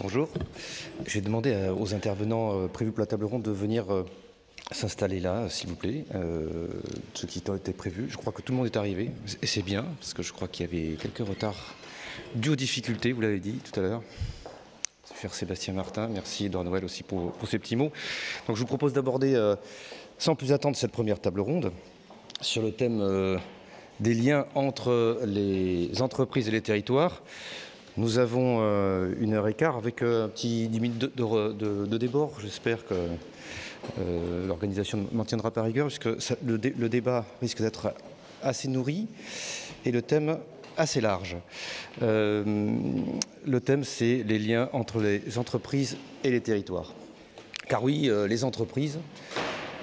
Bonjour. J'ai demandé aux intervenants prévus pour la table ronde de venir s'installer là, s'il vous plaît, ceux qui ont été prévus. Je crois que tout le monde est arrivé, et c'est bien, parce que je crois qu'il y avait quelques retards dus aux difficultés, vous l'avez dit tout à l'heure. Cher Sébastien Martin, merci Edouard Noël aussi pour ces petits mots. Donc je vous propose d'aborder, sans plus attendre, cette première table ronde sur le thème des liens entre les entreprises et les territoires. Nous avons 1h15 avec un petit 10 minutes de débord. J'espère que l'organisation m'en tiendra par rigueur, puisque le débat risque d'être assez nourri et le thème assez large. Le thème, c'est les liens entre les entreprises et les territoires. Car oui, les entreprises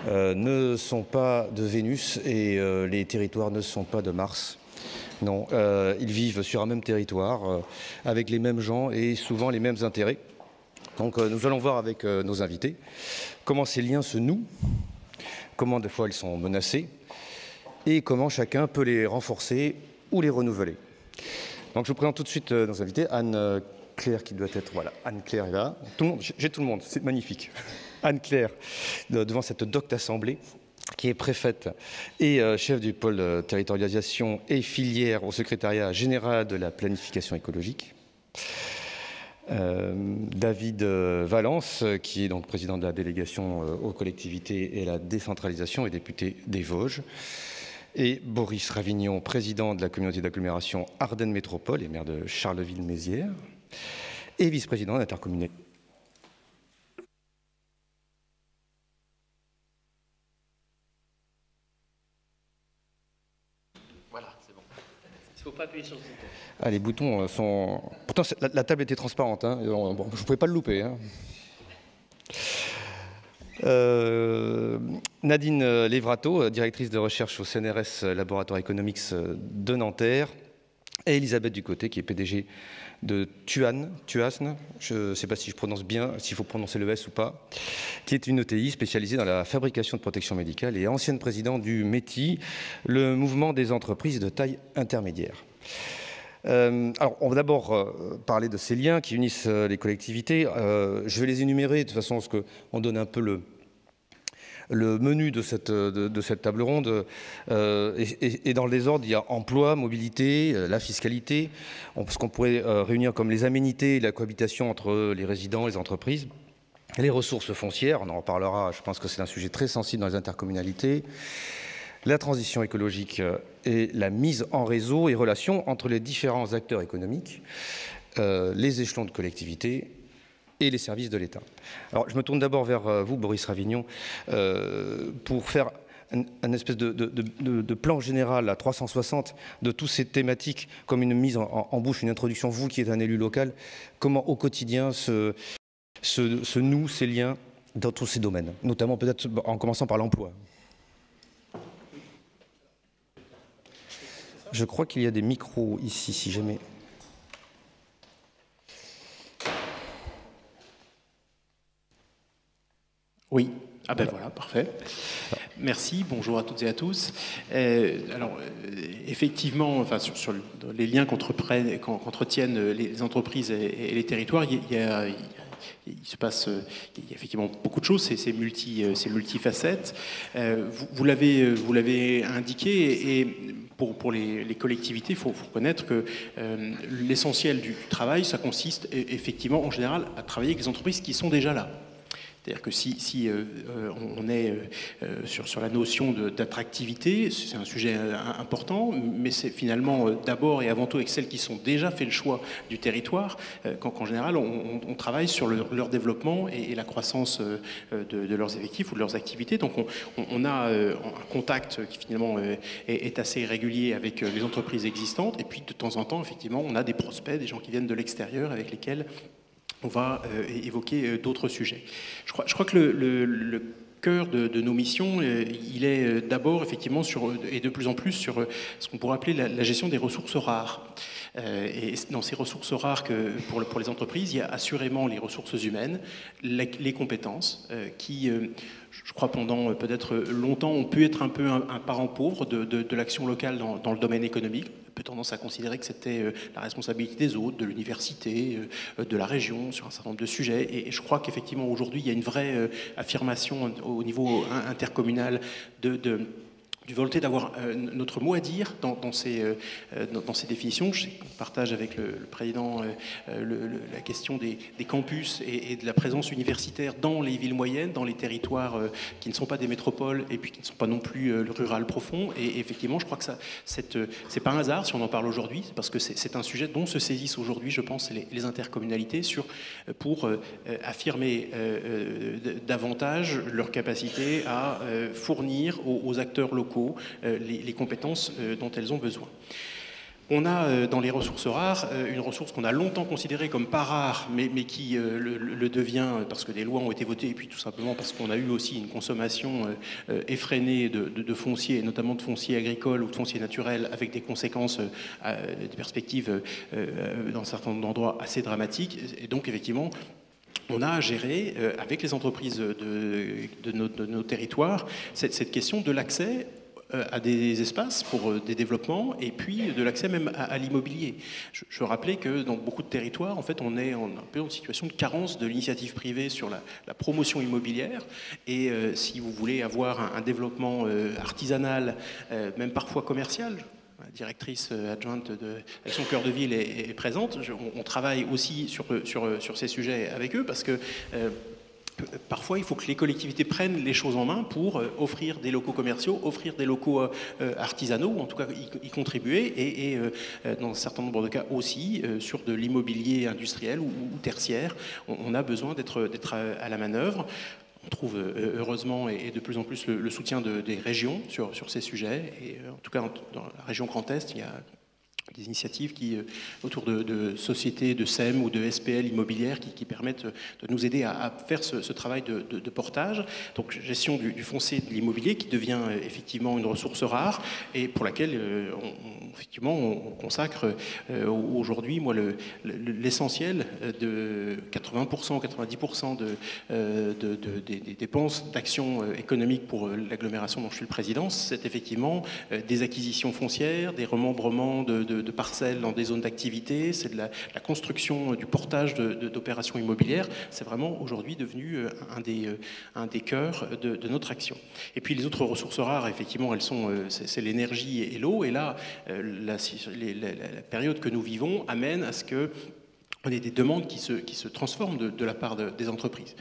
ne sont pas de Vénus et les territoires ne sont pas de Mars. Non, ils vivent sur un même territoire, avec les mêmes gens et souvent les mêmes intérêts. Donc nous allons voir avec nos invités comment ces liens se nouent, comment des fois ils sont menacés, et comment chacun peut les renforcer ou les renouveler. Donc je vous présente tout de suite nos invités. Anne-Claire qui doit être... Voilà, Anne-Claire est là. J'ai tout le monde, c'est magnifique. Anne-Claire, devant cette docte assemblée, qui est préfète et chef du pôle territorialisation et filière au secrétariat général de la planification écologique. David Valence, qui est donc président de la délégation aux collectivités et à la décentralisation et député des Vosges. Et Boris Ravignon, président de la communauté d'agglomération Ardennes Métropole et maire de Charleville-Mézières. Et vice-président de l'intercommunalité. Il ne faut pas appuyer sur le bouton. Ah, les boutons sont... Pourtant, la table était transparente. Hein. Bon, je ne pouvais pas le louper. Hein. Nadine Lévrato, directrice de recherche au CNRS Laboratoire Economics de Nanterre. Et Elisabeth Ducoté, qui est PDG de Tuasne. Je ne sais pas si je prononce bien, s'il faut prononcer le S ou pas, qui est une ETI spécialisée dans la fabrication de protection médicale et ancienne présidente du METI, le mouvement des entreprises de taille intermédiaire. Alors, on va d'abord parler de ces liens qui unissent les collectivités. Je vais les énumérer de toute façon, parce qu'on donne un peu le menu de cette table ronde. Et dans le désordre, il y a emploi, mobilité, la fiscalité, ce qu'on pourrait réunir comme les aménités et la cohabitation entre les résidents et les entreprises. Les ressources foncières, on en reparlera, je pense que c'est un sujet très sensible dans les intercommunalités. La transition écologique et la mise en réseau et relations entre les différents acteurs économiques, les échelons de collectivité et les services de l'État. Alors, je me tourne d'abord vers vous, Boris Ravignon, pour faire un espèce de plan général à 360 de toutes ces thématiques, comme une mise en bouche, une introduction. Vous qui êtes un élu local, comment au quotidien se nouent ces liens dans tous ces domaines, notamment peut-être en commençant par l'emploi. Je crois qu'il y a des micros ici, si jamais... Oui, ah ben voilà, parfait. Merci, bonjour à toutes et à tous. Effectivement, enfin, sur les liens qu'entretiennent les entreprises et les territoires, il y a effectivement beaucoup de choses, c'est multifacette. Vous l'avez indiqué, et pour les collectivités, il faut reconnaître que l'essentiel du travail, ça consiste effectivement en général à travailler avec les entreprises qui sont déjà là. C'est-à-dire que si on est sur la notion d'attractivité, c'est un sujet important, mais c'est finalement d'abord et avant tout avec celles qui sont déjà fait le choix du territoire, qu'en général on travaille sur leur développement et la croissance de leurs effectifs ou de leurs activités. Donc on a un contact qui finalement est assez régulier avec les entreprises existantes, et puis de temps en temps, effectivement, on a des prospects, des gens qui viennent de l'extérieur avec lesquels on va évoquer d'autres sujets. Je crois que le cœur de nos missions, il est d'abord effectivement et de plus en plus sur ce qu'on pourrait appeler la gestion des ressources rares. Et dans ces ressources rares pour les entreprises, il y a assurément les ressources humaines, les compétences qui, je crois, pendant peut-être longtemps, ont pu être un peu un parent pauvre de l'action locale dans le domaine économique. peu tendance à considérer que c'était la responsabilité des autres, de l'université, de la région, sur un certain nombre de sujets. Et je crois qu'effectivement, aujourd'hui, il y a une vraie affirmation au niveau intercommunal du volonté d'avoir notre mot à dire dans ces définitions. Je partage avec le président la question des campus et de la présence universitaire dans les villes moyennes, dans les territoires qui ne sont pas des métropoles et puis qui ne sont pas non plus le rural profond. Et effectivement, je crois que c'est pas un hasard si on en parle aujourd'hui, parce que c'est un sujet dont se saisissent aujourd'hui, je pense, les intercommunalités pour affirmer davantage leur capacité à fournir aux acteurs locaux les compétences dont elles ont besoin. On a dans les ressources rares une ressource qu'on a longtemps considérée comme pas rare, mais qui le devient parce que des lois ont été votées et puis tout simplement parce qu'on a eu aussi une consommation effrénée de foncier, et notamment de foncier agricole ou de foncier naturel, avec des conséquences, des perspectives dans certains endroits assez dramatiques. Et donc effectivement, on a à gérer avec les entreprises de nos territoires cette question de l'accès à des espaces pour des développements et puis de l'accès même à l'immobilier. Je rappelais que dans beaucoup de territoires, en fait, on est un peu en situation de carence de l'initiative privée sur la promotion immobilière. Et si vous voulez avoir un développement artisanal, même parfois commercial, la directrice adjointe avec son cœur de ville est présente. On travaille aussi sur ces sujets avec eux parce que parfois, il faut que les collectivités prennent les choses en main pour offrir des locaux commerciaux, offrir des locaux artisanaux, ou en tout cas y contribuer, et dans un certain nombre de cas aussi sur de l'immobilier industriel ou tertiaire. On a besoin d'être à la manœuvre. On trouve heureusement et de plus en plus le soutien des régions sur ces sujets. Et en tout cas, dans la région Grand Est, il y a des initiatives autour de sociétés de SEM ou de SPL immobilières qui permettent de nous aider à faire ce travail de portage. Donc gestion du foncier de l'immobilier qui devient effectivement une ressource rare et pour laquelle on consacre aujourd'hui l'essentiel de 80%, 90% des dépenses d'action économique pour l'agglomération dont je suis le président. C'est effectivement des acquisitions foncières, des remembrements de parcelles dans des zones d'activité, c'est de la construction, du portage d'opérations immobilières. C'est vraiment aujourd'hui devenu un des cœurs de notre action. Et puis les autres ressources rares, effectivement, c'est l'énergie et l'eau. Et là, la période que nous vivons amène à ce que on a des demandes qui se transforment de la part des entreprises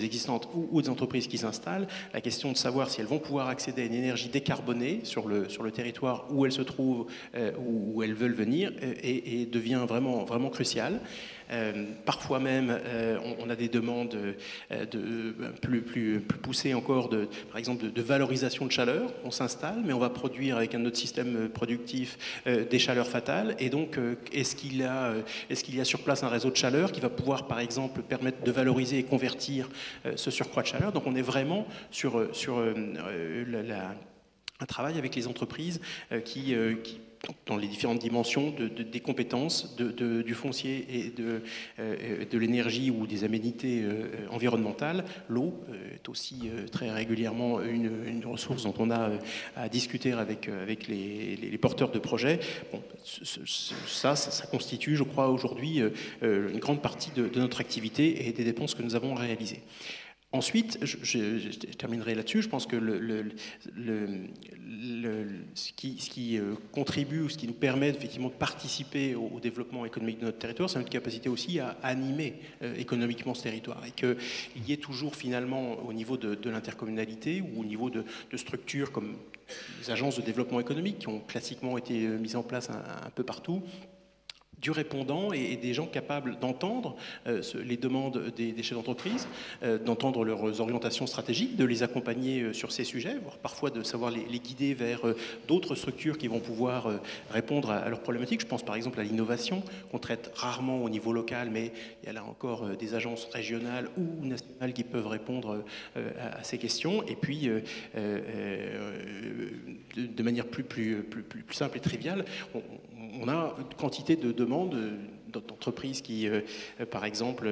existantes ou des entreprises qui s'installent. La question de savoir si elles vont pouvoir accéder à une énergie décarbonée sur le territoire où elles se trouvent, où elles veulent venir, et devient vraiment, vraiment cruciale. Parfois même, on a des demandes plus poussées encore, par exemple, de valorisation de chaleur. On s'installe, mais on va produire avec un autre système productif des chaleurs fatales. Et donc, est-ce qu'il y a sur place un réseau de chaleur qui va pouvoir, par exemple, permettre de valoriser et convertir ce surcroît de chaleur? Donc, on est vraiment sur un travail avec les entreprises qui dans les différentes dimensions des compétences du foncier et de l'énergie ou des aménités environnementales. L'eau est aussi très régulièrement une ressource dont on a à discuter avec les porteurs de projets. Bon, ça constitue, je crois, aujourd'hui une grande partie de notre activité et des dépenses que nous avons réalisées. Ensuite, je terminerai là-dessus, je pense que ce qui contribue ou ce qui nous permet effectivement de participer au développement économique de notre territoire, c'est notre capacité aussi à animer économiquement ce territoire et qu'il y ait toujours finalement au niveau de l'intercommunalité ou au niveau de structures comme les agences de développement économique qui ont classiquement été mises en place un peu partout, du répondant et des gens capables d'entendre les demandes des chefs d'entreprise, d'entendre leurs orientations stratégiques, de les accompagner sur ces sujets, voire parfois de savoir les guider vers d'autres structures qui vont pouvoir répondre à leurs problématiques. Je pense par exemple à l'innovation, qu'on traite rarement au niveau local, mais il y a là encore des agences régionales ou nationales qui peuvent répondre à ces questions. Et puis, de manière plus simple et triviale, on a une quantité de demandes d'entreprises qui, par exemple,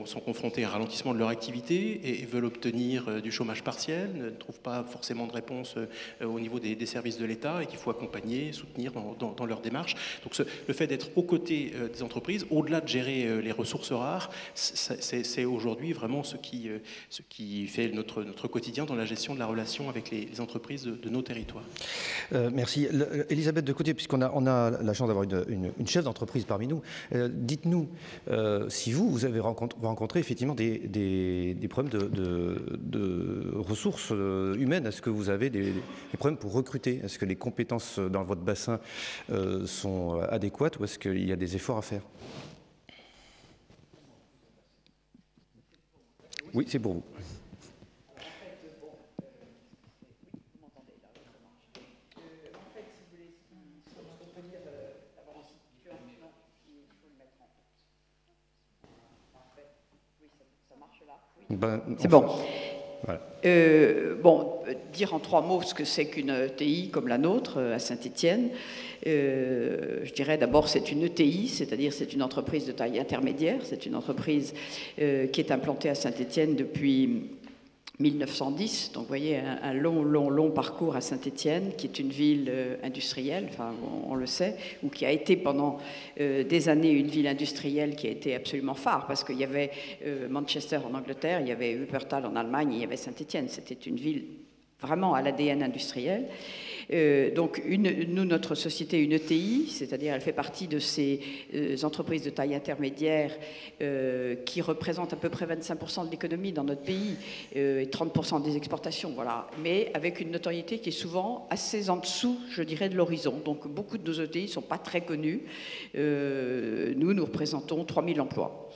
sont confrontées à un ralentissement de leur activité et veulent obtenir du chômage partiel, ne trouvent pas forcément de réponse au niveau des services de l'État et qu'il faut accompagner, soutenir dans leur démarche. Donc le fait d'être aux côtés des entreprises, au-delà de gérer les ressources rares, c'est aujourd'hui vraiment ce qui fait notre quotidien dans la gestion de la relation avec les entreprises de nos territoires. Merci. Elisabeth Decotier, puisqu'on a la chance d'avoir une chef d'entreprise parmi nous, dites-nous si vous avez rencontré effectivement des problèmes de ressources humaines. Est-ce que vous avez des problèmes pour recruter? Est-ce que les compétences dans votre bassin sont adéquates ou est-ce qu'il y a des efforts à faire? Oui, c'est pour vous. C'est bon. Voilà. Bon, dire en 3 mots ce que c'est qu'une ETI comme la nôtre à Saint-Étienne. Je dirais d'abord c'est une ETI, c'est-à-dire c'est une entreprise de taille intermédiaire. C'est une entreprise qui est implantée à Saint-Étienne depuis 1910, donc vous voyez un long parcours à Saint-Étienne, qui est une ville industrielle, enfin on le sait, ou qui a été pendant des années une ville industrielle qui a été absolument phare, parce qu'il y avait Manchester en Angleterre, il y avait Wuppertal en Allemagne, il y avait Saint-Étienne, c'était une ville vraiment à l'ADN industriel. Donc nous, notre société, une ETI, c'est-à-dire elle fait partie de ces entreprises de taille intermédiaire qui représentent à peu près 25% de l'économie dans notre pays et 30% des exportations, voilà. Mais avec une notoriété qui est souvent assez en dessous, je dirais, de l'horizon. Donc beaucoup de nos ETI ne sont pas très connus. Nous représentons 3000 emplois.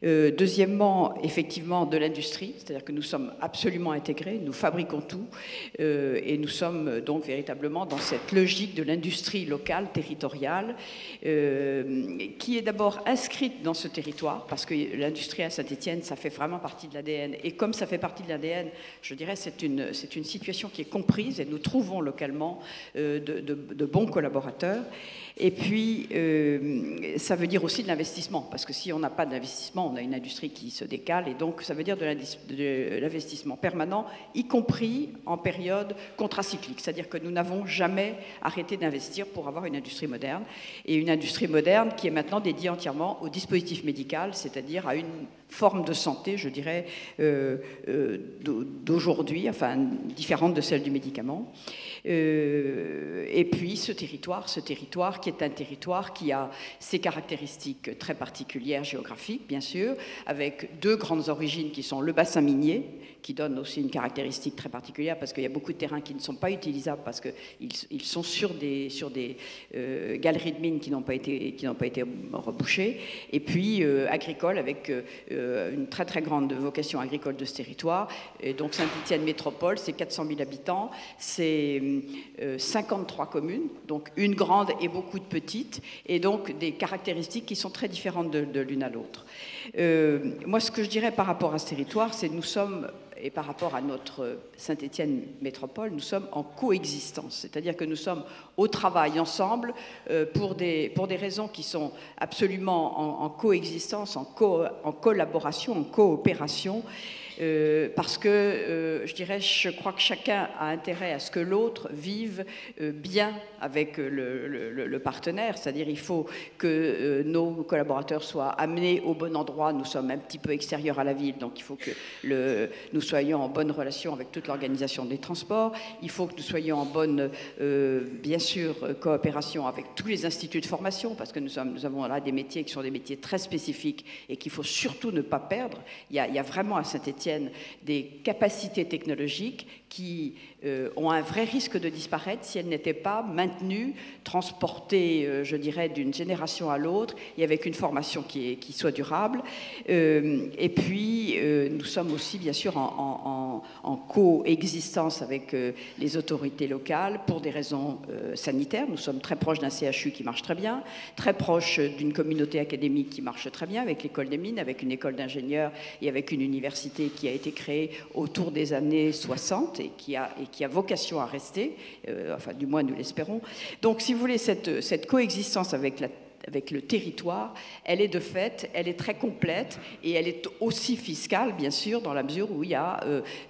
Deuxièmement, effectivement, de l'industrie, c'est-à-dire que nous sommes absolument intégrés, nous fabriquons tout et nous sommes donc véritablement dans cette logique de l'industrie locale, territoriale, qui est d'abord inscrite dans ce territoire, parce que l'industrie à Saint-Étienne, ça fait vraiment partie de l'ADN. Et comme ça fait partie de l'ADN, je dirais c'est une situation qui est comprise et nous trouvons localement de bons collaborateurs. Et puis, ça veut dire aussi de l'investissement, parce que si on n'a pas d'investissement, on a une industrie qui se décale, et donc ça veut dire de l'investissement permanent, y compris en période contracyclique, c'est-à-dire que nous n'avons jamais arrêté d'investir pour avoir une industrie moderne, et une industrie moderne qui est maintenant dédiée entièrement au dispositif médical, c'est-à-dire à une forme de santé, je dirais, d'aujourd'hui, enfin différente de celle du médicament. Et puis ce territoire qui est un territoire qui a ses caractéristiques très particulières géographiques, bien sûr, avec 2 grandes origines qui sont le bassin minier, qui donne aussi une caractéristique très particulière parce qu'il y a beaucoup de terrains qui ne sont pas utilisables parce qu'ils sont sur des galeries de mines qui n'ont pas été rebouchées, et puis agricole avec une très très grande vocation agricole de ce territoire. Et donc Saint-Étienne métropole, c'est 400 000 habitants, c'est 53 communes, donc une grande et beaucoup de petites, et donc des caractéristiques qui sont très différentes de l'une à l'autre. Moi, ce que je dirais par rapport à ce territoire, c'est que nous sommes, et par rapport à notre Saint-Étienne métropole, nous sommes en coexistence, c'est-à-dire que nous sommes au travail ensemble pour des raisons qui sont absolument en coexistence, en collaboration, en coopération. Parce que, je crois que chacun a intérêt à ce que l'autre vive bien avec le partenaire, c'est-à-dire il faut que nos collaborateurs soient amenés au bon endroit. Nous sommes un petit peu extérieurs à la ville, donc il faut que nous soyons en bonne relation avec toute l'organisation des transports, il faut que nous soyons en bonne, bien sûr, coopération avec tous les instituts de formation, parce que nous avons là des métiers qui sont des métiers très spécifiques et qu'il faut surtout ne pas perdre. Il y a vraiment à Saint-Étienne des capacités technologiques qui ont un vrai risque de disparaître si elles n'étaient pas maintenues, transportées, je dirais, d'une génération à l'autre et avec une formation qui soit durable. Et puis, nous sommes aussi, bien sûr, en coexistence avec les autorités locales pour des raisons sanitaires. Nous sommes très proches d'un CHU qui marche très bien, très proches d'une communauté académique qui marche très bien, avec l'école des mines, avec une école d'ingénieurs et avec une université qui a été créée autour des années 60 et qui a vocation à rester, enfin du moins nous l'espérons. Donc si vous voulez, cette coexistence avec avec le territoire, elle est de fait, elle est très complète et elle est aussi fiscale, bien sûr, dans la mesure où il y a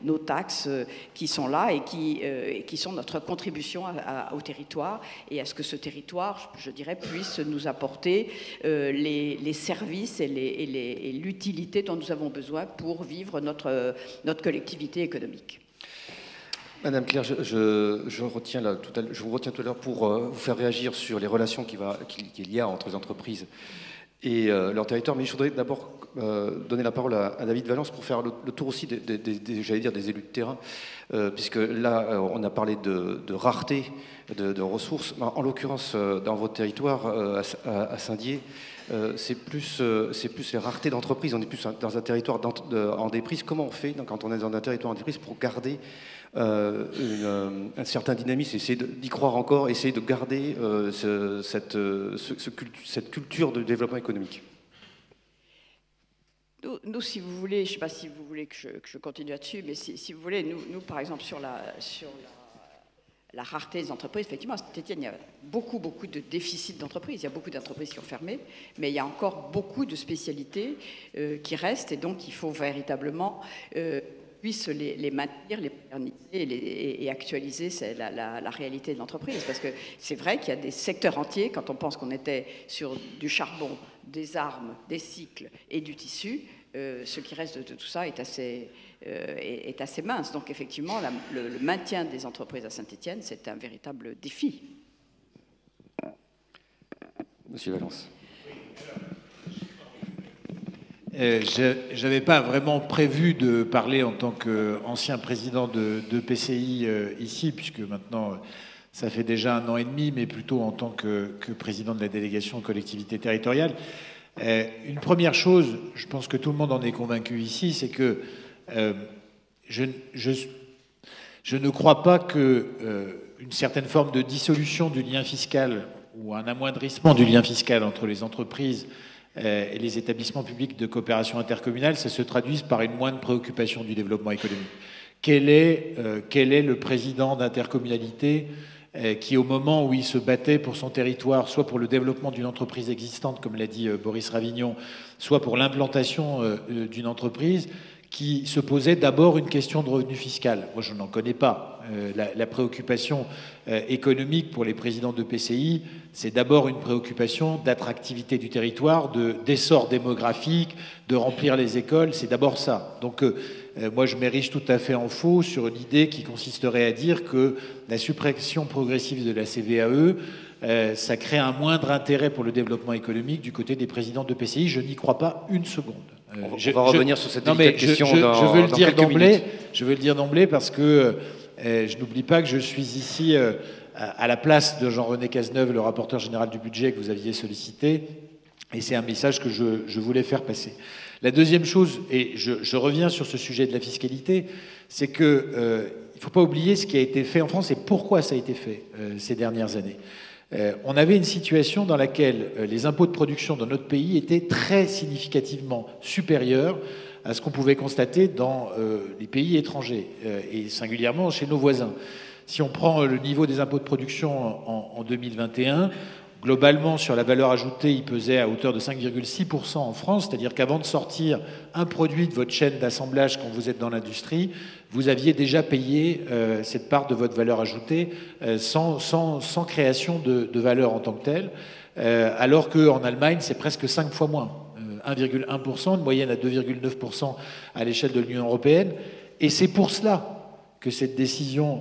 nos taxes qui sont là et qui sont notre contribution au territoire et à ce que ce territoire, je dirais, puisse nous apporter les services et l'utilité dont nous avons besoin pour vivre notre collectivité économique. Madame Claire, je vous retiens tout à l'heure pour vous faire réagir sur les relations qu'il y a entre les entreprises et leur territoire. Mais je voudrais d'abord donner la parole à David Valence pour faire le tour aussi j'allais dire, des élus de terrain, puisque là, on a parlé de rareté de ressources. En l'occurrence, dans votre territoire, à Saint-Dié, c'est plus les raretés d'entreprises. On est plus dans un territoire en déprise. Comment on fait quand on est dans un territoire en déprise pour garder un certain dynamisme, essayer d'y croire encore, essayer de garder cette culture de développement économique? Nous, si vous voulez, je ne sais pas si vous voulez que je continue là-dessus, mais si vous voulez, nous, par exemple, sur la rareté des entreprises, effectivement, à Saint-Étienne, il y a beaucoup de déficits d'entreprises. Il y a beaucoup d'entreprises qui ont fermé, mais il y a encore beaucoup de spécialités qui restent, et donc il faut véritablement puisse les maintenir, les moderniser et actualiser la réalité de l'entreprise. Parce que c'est vrai qu'il y a des secteurs entiers, quand on pense qu'on était sur du charbon, des armes, des cycles et du tissu, ce qui reste de tout ça est assez mince. Donc effectivement, le maintien des entreprises à Saint-Étienne, c'est un véritable défi. Monsieur Valence. Je n'avais pas vraiment prévu de parler en tant qu'ancien président de PCI ici, puisque maintenant, ça fait déjà 1 an et demi, mais plutôt en tant que président de la délégation collectivité territoriale. Une première chose, je pense que tout le monde en est convaincu ici, c'est que je ne crois pas qu'une certaine forme de dissolution du lien fiscal ou un amoindrissement du lien fiscal entre les entreprises et les établissements publics de coopération intercommunale, ça se traduise par une moindre préoccupation du développement économique. Quel est le président d'intercommunalité qui, au moment où il se battait pour son territoire, soit pour le développement d'une entreprise existante, comme l'a dit Boris Ravignon, soit pour l'implantation d'une entreprise, qui se posait d'abord une question de revenu fiscal? Moi, je n'en connais pas. La préoccupation économique pour les présidents de PCI, c'est d'abord une préoccupation d'attractivité du territoire, d'essor démographique, de remplir les écoles, c'est d'abord ça. Donc, moi, je m'érige tout à fait en faux sur une idée qui consisterait à dire que la suppression progressive de la CVAE, ça crée un moindre intérêt pour le développement économique du côté des présidents de PCI. Je n'y crois pas une seconde. On va revenir sur cette délicate question dans quelques minutes. Je veux le dire d'emblée parce que je n'oublie pas que je suis ici à la place de Jean-René Cazeneuve, le rapporteur général du budget que vous aviez sollicité, et c'est un message que je voulais faire passer. La deuxième chose, et je reviens sur ce sujet de la fiscalité, c'est qu'il ne faut pas oublier ce qui a été fait en France et pourquoi ça a été fait ces dernières années. On avait une situation dans laquelle les impôts de production dans notre pays étaient très significativement supérieurs à ce qu'on pouvait constater dans les pays étrangers, et singulièrement chez nos voisins. Si on prend le niveau des impôts de production en 2021, globalement, sur la valeur ajoutée, il pesait à hauteur de 5,6% en France, c'est-à-dire qu'avant de sortir un produit de votre chaîne d'assemblage quand vous êtes dans l'industrie, vous aviez déjà payé cette part de votre valeur ajoutée sans création de valeur en tant que telle, alors qu'en Allemagne, c'est presque 5 fois moins, 1,1%, une moyenne à 2,9% à l'échelle de l'Union européenne. Et c'est pour cela que cette décision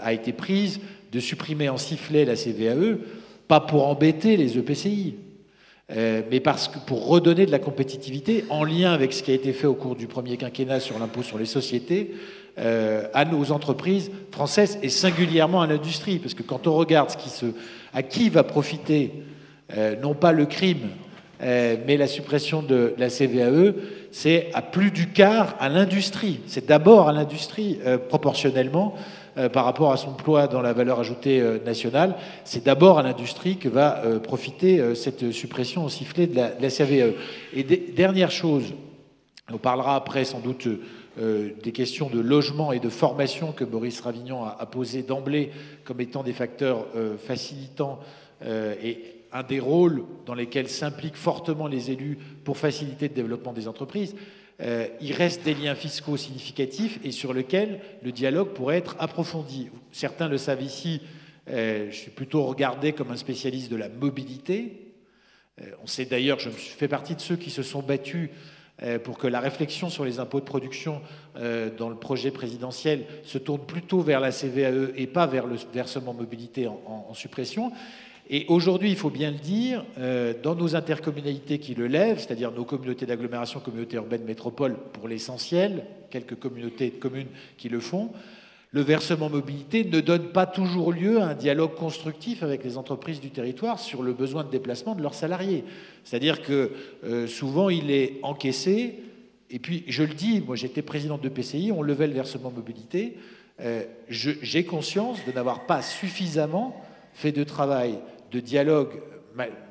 a été prise de supprimer en sifflet la CVAE, pas pour embêter les EPCI, mais parce que pour redonner de la compétitivité en lien avec ce qui a été fait au cours du premier quinquennat sur l'impôt sur les sociétés à nos entreprises françaises et singulièrement à l'industrie. Parce que quand on regarde à qui va profiter non pas le crime, mais la suppression de la CVAE, c'est à plus du quart à l'industrie. C'est d'abord à l'industrie proportionnellement par rapport à son poids dans la valeur ajoutée nationale. C'est d'abord à l'industrie que va profiter cette suppression au sifflet de la CVAE. Et dernière chose, on parlera après sans doute des questions de logement et de formation que Boris Ravignon a posées d'emblée comme étant des facteurs facilitants et un des rôles dans lesquels s'impliquent fortement les élus pour faciliter le développement des entreprises, il reste des liens fiscaux significatifs et sur lesquels le dialogue pourrait être approfondi. Certains le savent ici, je suis plutôt regardé comme un spécialiste de la mobilité. On sait d'ailleurs, je fais partie de ceux qui se sont battus pour que la réflexion sur les impôts de production dans le projet présidentiel se tourne plutôt vers la CVAE et pas vers le versement mobilité en suppression. Et aujourd'hui, il faut bien le dire, dans nos intercommunalités qui le lèvent, c'est-à-dire nos communautés d'agglomération, communautés urbaines, métropoles, pour l'essentiel, quelques communautés de communes qui le font, le versement mobilité ne donne pas toujours lieu à un dialogue constructif avec les entreprises du territoire sur le besoin de déplacement de leurs salariés. C'est-à-dire que souvent, il est encaissé, et puis je le dis, moi j'étais président de PCI, on levait le versement mobilité, j'ai conscience de n'avoir pas suffisamment fait de travail, de dialogue,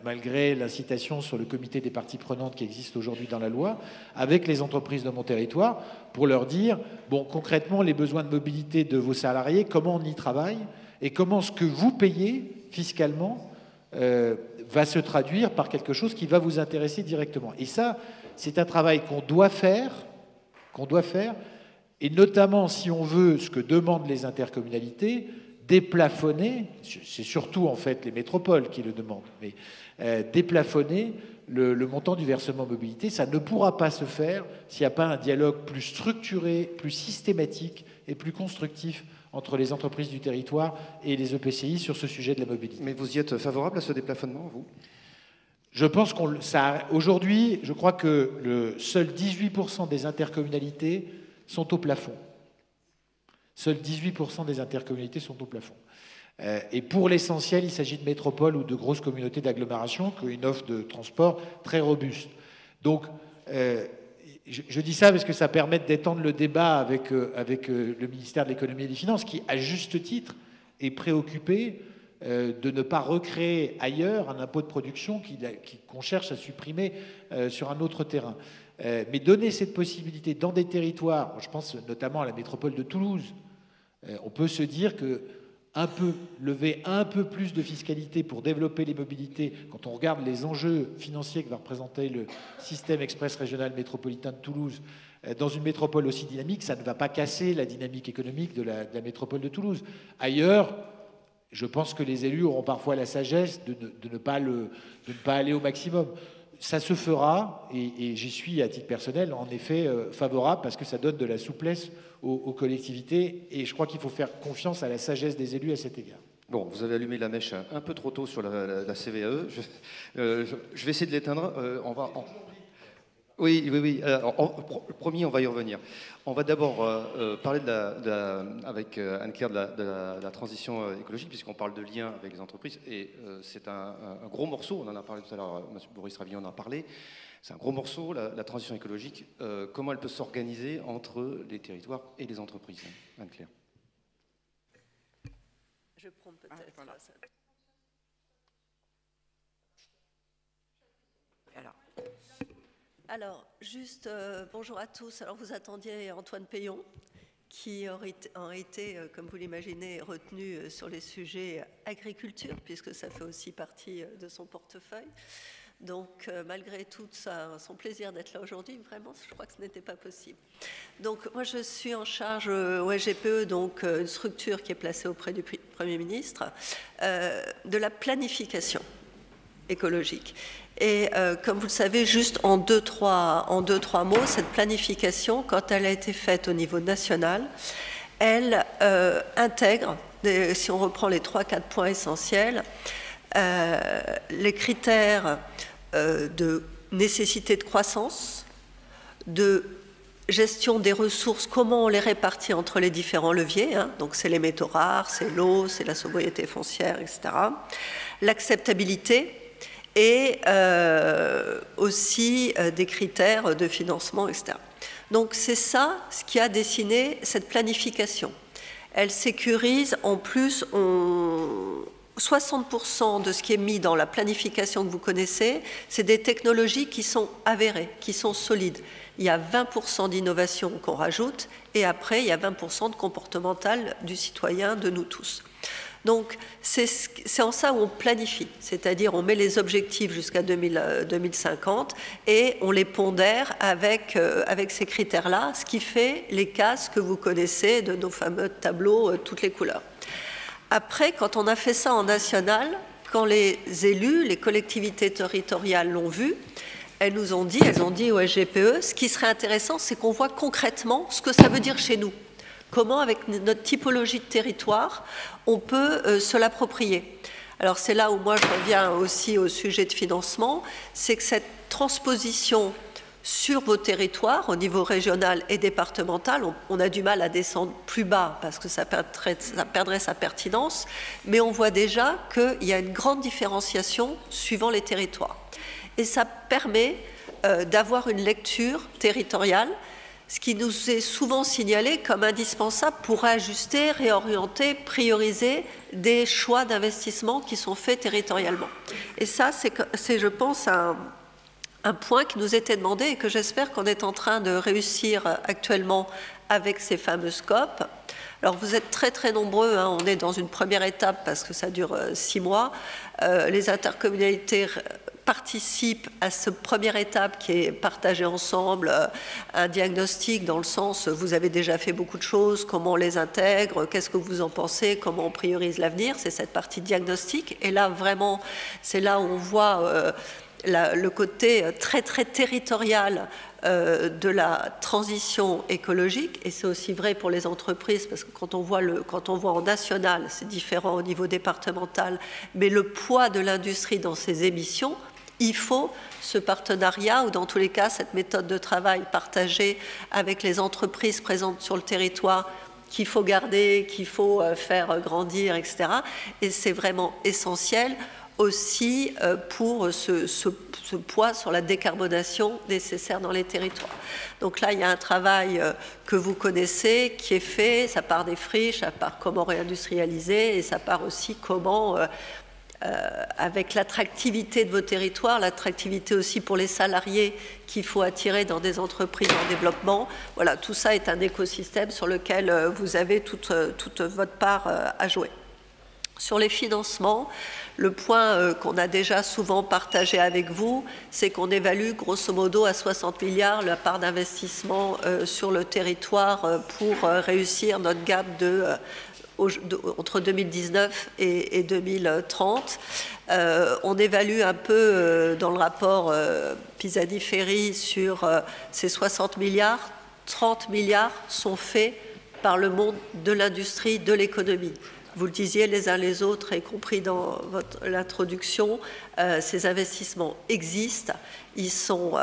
malgré l'incitation sur le comité des parties prenantes qui existe aujourd'hui dans la loi, avec les entreprises de mon territoire, pour leur dire, bon, concrètement, les besoins de mobilité de vos salariés, comment on y travaille, et comment ce que vous payez fiscalement va se traduire par quelque chose qui va vous intéresser directement. Et ça, c'est un travail qu'on doit faire, et notamment si on veut ce que demandent les intercommunalités, déplafonner, c'est surtout en fait les métropoles qui le demandent, mais déplafonner le montant du versement mobilité, ça ne pourra pas se faire s'il n'y a pas un dialogue plus structuré, plus systématique et plus constructif entre les entreprises du territoire et les EPCI sur ce sujet de la mobilité. Mais vous y êtes favorable à ce déplafonnement, vous ? Je pense qu'aujourd'hui, je crois que seuls 18% des intercommunalités sont au plafond. Seuls 18% des intercommunalités sont au plafond. Et pour l'essentiel, il s'agit de métropoles ou de grosses communautés d'agglomération qui ont une offre de transport très robuste. Donc, je dis ça parce que ça permet d'étendre le débat avec le ministère de l'économie et des finances qui, à juste titre, est préoccupé de ne pas recréer ailleurs un impôt de production qu'on cherche à supprimer sur un autre terrain. Mais donner cette possibilité dans des territoires, je pense notamment à la métropole de Toulouse, on peut se dire que lever un peu plus de fiscalité pour développer les mobilités, quand on regarde les enjeux financiers que va représenter le système express régional métropolitain de Toulouse, dans une métropole aussi dynamique, ça ne va pas casser la dynamique économique de la métropole de Toulouse. Ailleurs, je pense que les élus auront parfois la sagesse de ne pas aller au maximum. Ça se fera, et j'y suis à titre personnel, en effet, favorable, parce que ça donne de la souplesse aux collectivités, et je crois qu'il faut faire confiance à la sagesse des élus à cet égard. Bon, vous avez allumé la mèche un peu trop tôt sur la CVAE. Je vais essayer de l'éteindre. Oui. Promis, on va y revenir. On va d'abord parler avec Anne-Claire de la transition écologique, puisqu'on parle de lien avec les entreprises. Et c'est un gros morceau, on en a parlé tout à l'heure, M. Boris Ravillon en a parlé. C'est un gros morceau, la transition écologique. Comment elle peut s'organiser entre les territoires et les entreprises, Anne-Claire? Je prends peut-être... voilà. Alors, juste bonjour à tous. Alors, vous attendiez Antoine Peillon, qui a été, comme vous l'imaginez, retenu sur les sujets agriculture, puisque ça fait aussi partie de son portefeuille. Donc, malgré tout son plaisir d'être là aujourd'hui, vraiment, je crois que ce n'était pas possible. Donc, moi, je suis en charge au SGPE, donc une structure qui est placée auprès du Premier ministre, de la planification écologique. Et comme vous le savez, juste en deux, trois mots, cette planification, quand elle a été faite au niveau national, elle intègre, si on reprend les 3-4 points essentiels, les critères de nécessité de croissance, de gestion des ressources, comment on les répartit entre les différents leviers, hein, donc c'est les métaux rares, c'est l'eau, c'est la sobriété foncière, etc. L'acceptabilité et aussi des critères de financement, etc. Donc c'est ça ce qui a dessiné cette planification. Elle sécurise en plus 60% de ce qui est mis dans la planification que vous connaissez, c'est des technologies qui sont avérées, qui sont solides. Il y a 20% d'innovation qu'on rajoute et après il y a 20% de comportemental du citoyen, de nous tous. Donc, c'est en ça où on planifie, c'est-à-dire on met les objectifs jusqu'à 2050 et on les pondère avec ces critères-là, ce qui fait les cases que vous connaissez de nos fameux tableaux, toutes les couleurs. Après, quand on a fait ça en national, quand les élus, les collectivités territoriales l'ont vu, elles ont dit au SGPE, ce qui serait intéressant, c'est qu'on voit concrètement ce que ça veut dire chez nous. Comment, avec notre typologie de territoire, on peut se l'approprier. Alors c'est là où moi je reviens aussi au sujet de financement, c'est que cette transposition sur vos territoires, au niveau régional et départemental, on a du mal à descendre plus bas parce que ça perdrait sa pertinence, mais on voit déjà qu'il y a une grande différenciation suivant les territoires. Et ça permet d'avoir une lecture territoriale, ce qui nous est souvent signalé comme indispensable pour ajuster, réorienter, prioriser des choix d'investissement qui sont faits territorialement. Et ça, c'est je pense, un point qui nous était demandé et que j'espère qu'on est en train de réussir actuellement avec ces fameux scopes. Alors vous êtes très très nombreux, hein, on est dans une première étape parce que ça dure 6 mois. Les intercommunalités participent à cette première étape qui est partagée ensemble, un diagnostic dans le sens, vous avez déjà fait beaucoup de choses, comment on les intègre, qu'est-ce que vous en pensez, comment on priorise l'avenir, c'est cette partie diagnostic. Et là vraiment, c'est là où on voit le côté très très territorial de la transition écologique, et c'est aussi vrai pour les entreprises parce que quand on voit en national, c'est différent au niveau départemental, mais le poids de l'industrie dans ses émissions, il faut ce partenariat ou dans tous les cas cette méthode de travail partagée avec les entreprises présentes sur le territoire qu'il faut garder, qu'il faut faire grandir, etc. Et c'est vraiment essentiel aussi pour ce poids sur la décarbonation nécessaire dans les territoires. Donc là, il y a un travail que vous connaissez, qui est fait, ça part des friches, ça part comment réindustrialiser, et ça part aussi comment, avec l'attractivité de vos territoires, l'attractivité aussi pour les salariés qu'il faut attirer dans des entreprises en développement. Voilà, tout ça est un écosystème sur lequel vous avez toute votre part à jouer. Sur les financements, le point qu'on a déjà souvent partagé avec vous, c'est qu'on évalue grosso modo à 60 milliards la part d'investissement sur le territoire pour réussir notre gap entre 2019 et 2030. On évalue un peu dans le rapport Pisani-Ferry sur ces 60 milliards, 30 milliards sont faits par le monde de l'industrie, de l'économie. Vous le disiez les uns les autres, y compris dans l'introduction, ces investissements existent, ils sont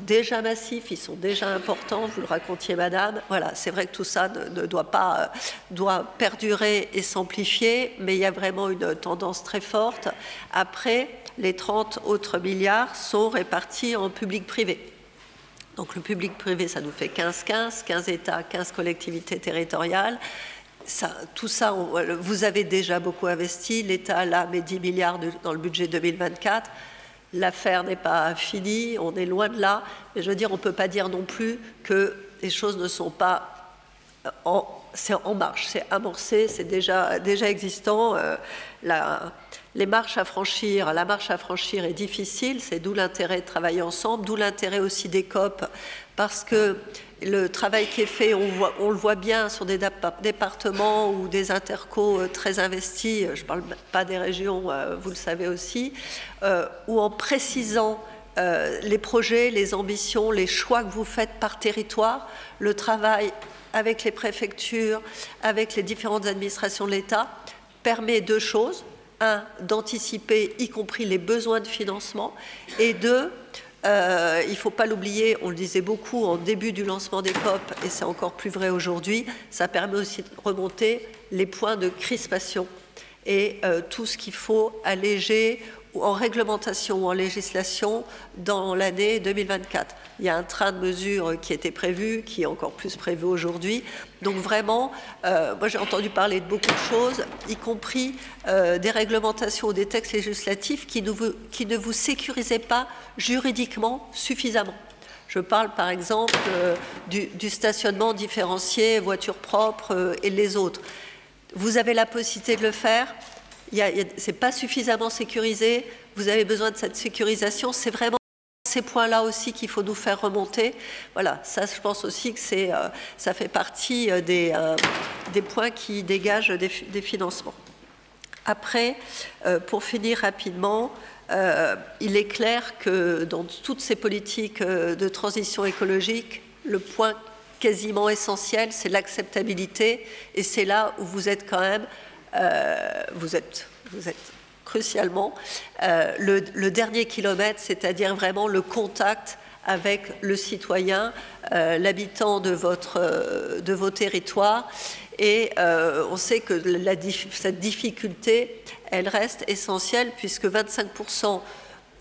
déjà massifs, ils sont déjà importants, vous le racontiez madame. Voilà, c'est vrai que tout ça doit perdurer et s'amplifier, mais il y a vraiment une tendance très forte. Après, les 30 autres milliards sont répartis en public-privé. Donc le public-privé, ça nous fait 15-15, 15 États, 15 collectivités territoriales. Tout ça, vous avez déjà beaucoup investi. L'État, là, met 10 milliards dans le budget 2024. L'affaire n'est pas finie, on est loin de là. Mais je veux dire, on ne peut pas dire non plus que les choses ne sont pas c'est en marche, c'est amorcé, c'est déjà existant. La marche à franchir est difficile, c'est d'où l'intérêt de travailler ensemble, d'où l'intérêt aussi des COP, parce que le travail qui est fait, on le voit bien sur des départements ou des intercos très investis, je ne parle pas des régions, vous le savez aussi, où en précisant les projets, les ambitions, les choix que vous faites par territoire, le travail avec les préfectures, avec les différentes administrations de l'État, permet deux choses. Un, d'anticiper, y compris les besoins de financement, et deux, il ne faut pas l'oublier, on le disait beaucoup en début du lancement des COP, et c'est encore plus vrai aujourd'hui, ça permet aussi de remonter les points de crispation et tout ce qu'il faut alléger en réglementation ou en législation dans l'année 2024. Il y a un train de mesures qui était prévu, qui est encore plus prévu aujourd'hui. Donc vraiment, moi j'ai entendu parler de beaucoup de choses, y compris des réglementations ou des textes législatifs qui ne vous sécurisaient pas juridiquement suffisamment. Je parle par exemple du stationnement différencié, voitures propres et les autres. Vous avez la possibilité de le faire. Ce n'est pas suffisamment sécurisé. Vous avez besoin de cette sécurisation. C'est vraiment ces points-là aussi qu'il faut nous faire remonter. Voilà, ça, je pense aussi que ça fait partie des points qui dégagent des financements. Après, pour finir rapidement, il est clair que dans toutes ces politiques de transition écologique, le point quasiment essentiel, c'est l'acceptabilité, et c'est là où vous êtes quand même, vous êtes crucialement le dernier kilomètre, c'est-à-dire vraiment le contact avec le citoyen, l'habitant de vos territoires. Et on sait que cette difficulté, elle reste essentielle, puisque 25%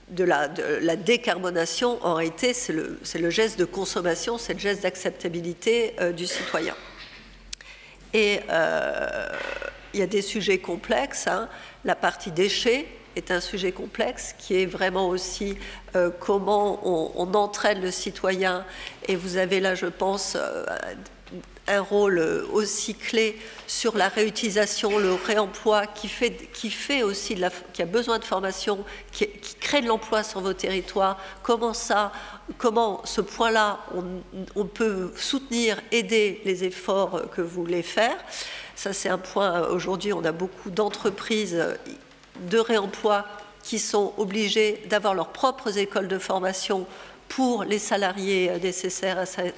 de la décarbonation, en réalité, c'est le geste de consommation, c'est le geste d'acceptabilité du citoyen. Et il y a des sujets complexes, hein. La partie déchets est un sujet complexe qui est vraiment aussi comment on entraîne le citoyen. Et vous avez là, je pense, un rôle aussi clé sur la réutilisation, le réemploi, qui fait aussi qui a besoin de formation, qui crée de l'emploi sur vos territoires. Comment ce point-là, on peut soutenir, aider les efforts que vous voulez faire. Ça, c'est un point. Aujourd'hui, on a beaucoup d'entreprises de réemploi qui sont obligées d'avoir leurs propres écoles de formation pour les salariés nécessaires à cette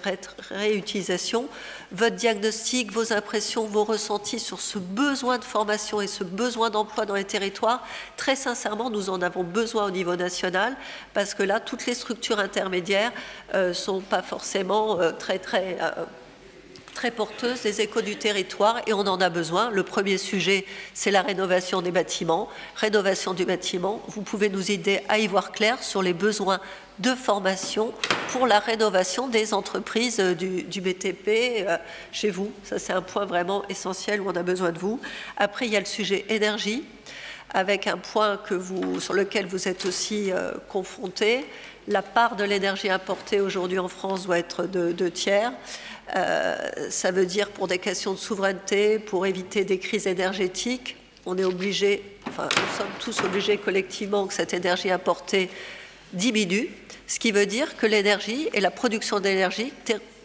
réutilisation. Votre diagnostic, vos impressions, vos ressentis sur ce besoin de formation et ce besoin d'emploi dans les territoires, très sincèrement, nous en avons besoin au niveau national, parce que là, toutes les structures intermédiaires ne sont pas forcément très porteuse des échos du territoire, et on en a besoin. Le premier sujet, c'est la rénovation des bâtiments. Rénovation du bâtiment, vous pouvez nous aider à y voir clair sur les besoins de formation pour la rénovation des entreprises du BTP chez vous. Ça, c'est un point vraiment essentiel où on a besoin de vous. Après, il y a le sujet énergie, avec un point sur lequel vous êtes aussi confrontés. La part de l'énergie importée aujourd'hui en France doit être de 2/3. Ça veut dire, pour des questions de souveraineté, pour éviter des crises énergétiques, on est obligé, enfin, nous sommes tous obligés collectivement que cette énergie importée diminue, ce qui veut dire que l'énergie et la production d'énergie,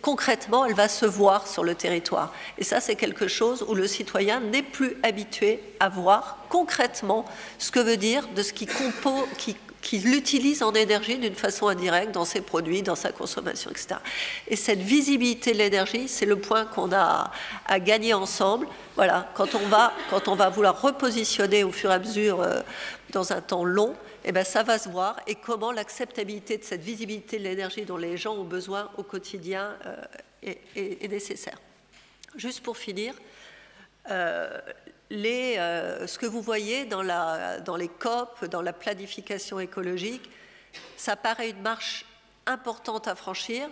concrètement, elle va se voir sur le territoire. Et ça, c'est quelque chose où le citoyen n'est plus habitué à voir concrètement ce que veut dire de ce qu'il utilise en énergie d'une façon indirecte dans ses produits, dans sa consommation, etc. Et cette visibilité de l'énergie, c'est le point qu'on a à gagner ensemble. Voilà, quand on va vouloir repositionner au fur et à mesure dans un temps long, eh bien, ça va se voir, et comment l'acceptabilité de cette visibilité de l'énergie dont les gens ont besoin au quotidien est nécessaire. Juste pour finir, ce que vous voyez dans les COP, dans la planification écologique, ça paraît une marche importante à franchir,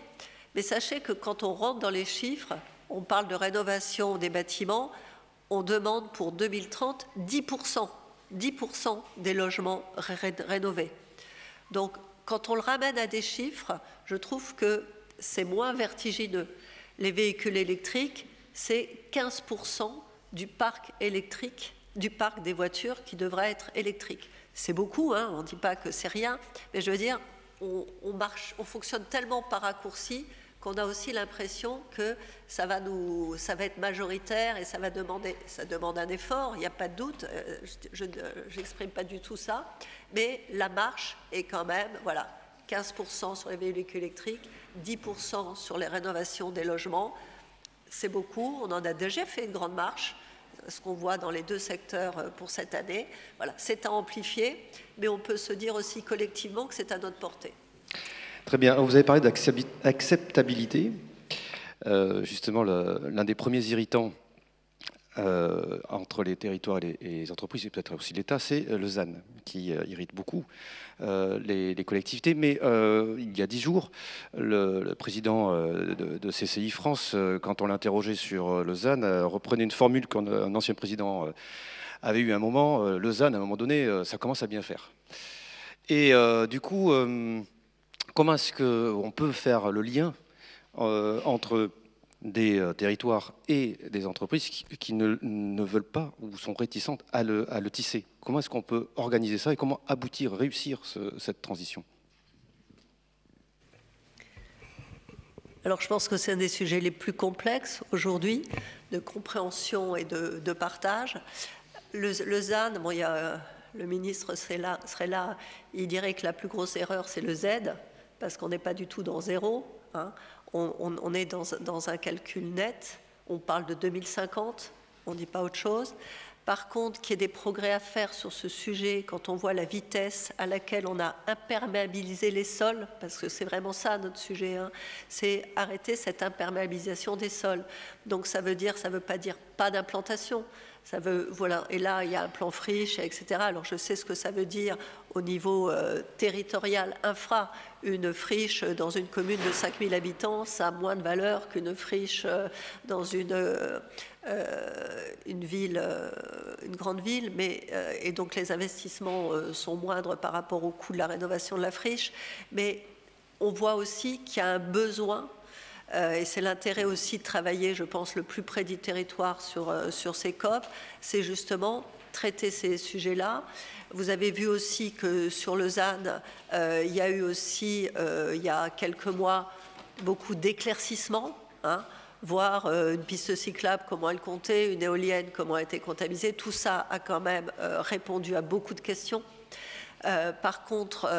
mais sachez que quand on rentre dans les chiffres, on parle de rénovation des bâtiments, on demande pour 2030 10% des logements rénovés. Donc, quand on le ramène à des chiffres, je trouve que c'est moins vertigineux. Les véhicules électriques, c'est 15% du parc électrique, du parc des voitures qui devrait être électrique. C'est beaucoup, hein, on ne dit pas que c'est rien, mais je veux dire, on fonctionne tellement par raccourci qu'on a aussi l'impression que ça va être majoritaire, et ça demande un effort, il n'y a pas de doute, je n'exprime pas du tout ça, mais la marche est quand même, voilà, 15% sur les véhicules électriques, 10% sur les rénovations des logements. C'est beaucoup, on en a déjà fait une grande marche, ce qu'on voit dans les deux secteurs pour cette année. Voilà, c'est à amplifier, mais on peut se dire aussi collectivement que c'est à notre portée. Très bien. Vous avez parlé d'acceptabilité. Justement, l'un des premiers irritants entre les territoires et les entreprises, et peut-être aussi l'État, c'est le ZAN, qui irrite beaucoup les collectivités. Mais il y a 10 jours, le président de CCI France, quand on l'interrogeait sur le ZAN, reprenait une formule qu'un ancien président avait eu à un moment. Le ZAN, à un moment donné, ça commence à bien faire. Et du coup, comment est-ce qu'on peut faire le lien entre des territoires et des entreprises qui ne veulent pas ou sont réticentes à le tisser. Comment est-ce qu'on peut organiser ça et comment aboutir, réussir cette transition? Alors je pense que c'est un des sujets les plus complexes aujourd'hui, de compréhension et de partage. Le ZAN, bon, il y a, le ministre serait là, il dirait que la plus grosse erreur c'est le Z, parce qu'on n'est pas du tout dans zéro, hein. On est dans un calcul net, on parle de 2050, on ne dit pas autre chose. Par contre, qu'il y ait des progrès à faire sur ce sujet, quand on voit la vitesse à laquelle on a imperméabilisé les sols, parce que c'est vraiment ça notre sujet, hein, c'est arrêter cette imperméabilisation des sols. Donc ça veut pas dire pas d'implantation. Ça veut, voilà, et là, il y a un plan friche, etc. Alors, je sais ce que ça veut dire au niveau territorial, infra. Une friche dans une commune de 5000 habitants, ça a moins de valeur qu'une friche dans une ville, une grande ville. Et donc, les investissements sont moindres par rapport au coût de la rénovation de la friche. Mais on voit aussi qu'il y a un besoin. Et c'est l'intérêt aussi de travailler, je pense, le plus près du territoire sur ces COP, c'est justement traiter ces sujets-là. Vous avez vu aussi que sur le ZAN, il y a eu aussi, il y a quelques mois, beaucoup d'éclaircissements, hein, voir une piste cyclable, comment elle comptait, une éolienne, comment elle était comptabilisée. Tout ça a quand même répondu à beaucoup de questions. Par contre,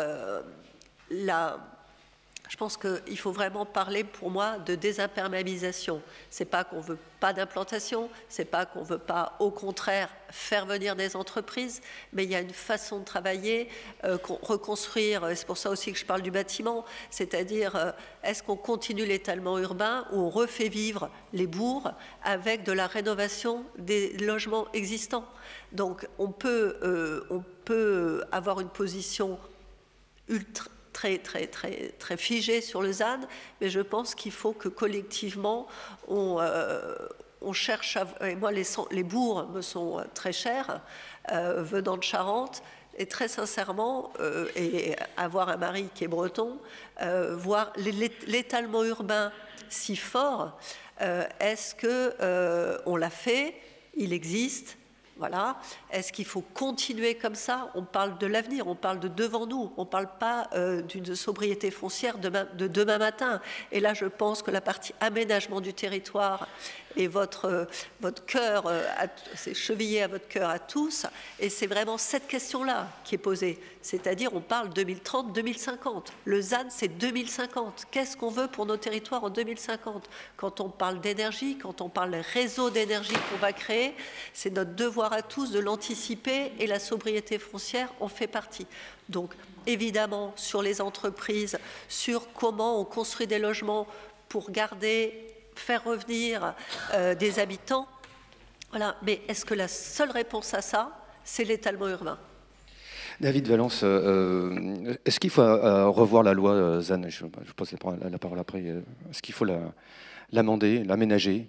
je pense qu'il faut vraiment parler, pour moi, de désimperméabilisation. C'est pas qu'on veut pas d'implantation, c'est pas qu'on veut pas, au contraire, faire venir des entreprises, mais il y a une façon de travailler, reconstruire, c'est pour ça aussi que je parle du bâtiment, c'est-à-dire, est-ce qu'on continue l'étalement urbain ou on refait vivre les bourgs avec de la rénovation des logements existants? Donc, on peut avoir une position très figé sur le ZAN, mais je pense qu'il faut que collectivement on cherche et moi les bourgs me sont très chers venant de Charente, et très sincèrement, et avoir un mari qui est breton, voir l'étalement urbain si fort, est-ce que on l'a fait, il existe? Voilà. Est-ce qu'il faut continuer comme ça? On parle de l'avenir, on parle de devant nous, on ne parle pas d'une sobriété foncière de demain matin. Et là, je pense que la partie aménagement du territoire et votre cœur, c'est chevillé à votre cœur à tous, et c'est vraiment cette question-là qui est posée. C'est-à-dire, on parle 2030-2050. Le ZAN, c'est 2050. Qu'est-ce qu'on veut pour nos territoires en 2050? Quand on parle d'énergie, quand on parle des réseaux d'énergie qu'on va créer, c'est notre devoir à tous de l'anticiper, et la sobriété foncière en fait partie. Donc, évidemment, sur les entreprises, sur comment on construit des logements pour faire revenir des habitants. Voilà. Mais est-ce que la seule réponse à ça, c'est l'étalement urbain? David Valence, est-ce qu'il faut revoir la loi ZAN? Je pose la parole après. Est-ce qu'il faut l'amender, l'aménager?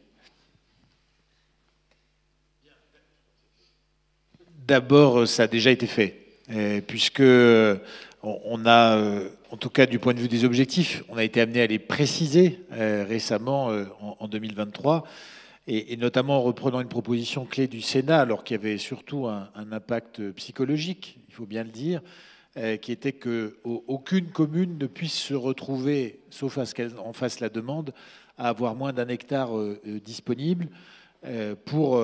D'abord, ça a déjà été fait, puisque on a, en tout cas du point de vue des objectifs, on a été amené à les préciser récemment en 2023, et notamment en reprenant une proposition clé du Sénat, alors qu'il y avait surtout un impact psychologique, il faut bien le dire, qui était qu'aucune commune ne puisse se retrouver, sauf à ce qu'elle en fasse la demande, à avoir moins d'1 hectare disponible pour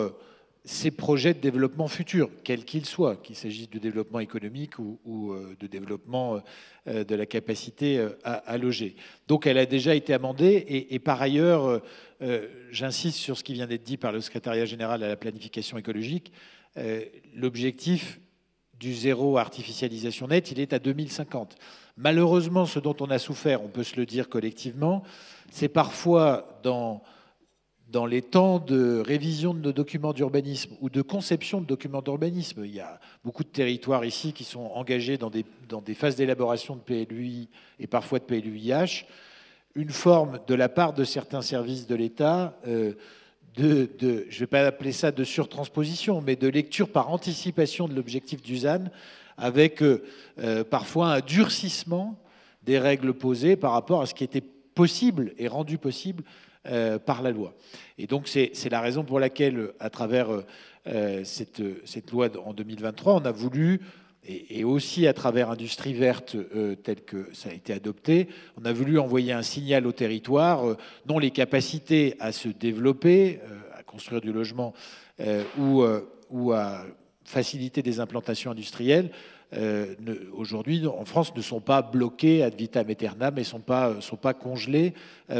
ces projets de développement futur, quels qu'ils soient, qu'il s'agisse de développement économique ou de développement de la capacité à loger. Donc elle a déjà été amendée, et par ailleurs, j'insiste sur ce qui vient d'être dit par le secrétariat général à la planification écologique, l'objectif du zéro artificialisation nette, il est à 2050. Malheureusement, ce dont on a souffert, on peut se le dire collectivement, c'est parfois dans les temps de révision de nos documents d'urbanisme ou de conception de documents d'urbanisme. Il y a beaucoup de territoires ici qui sont engagés dans des phases d'élaboration de PLUI et parfois de PLUIH. Une forme de la part de certains services de l'État je ne vais pas appeler ça de surtransposition, mais de lecture par anticipation de l'objectif du ZAN, avec parfois un durcissement des règles posées par rapport à ce qui était possible et rendu possible par la loi. Et donc c'est la raison pour laquelle, à travers cette loi en 2023, on a voulu, et aussi à travers Industrie verte tel que ça a été adopté, on a voulu envoyer un signal au territoire dont les capacités à se développer, à construire du logement ou à faciliter des implantations industrielles, aujourd'hui en France ne sont pas bloquées ad vitam aeternam et sont pas congelées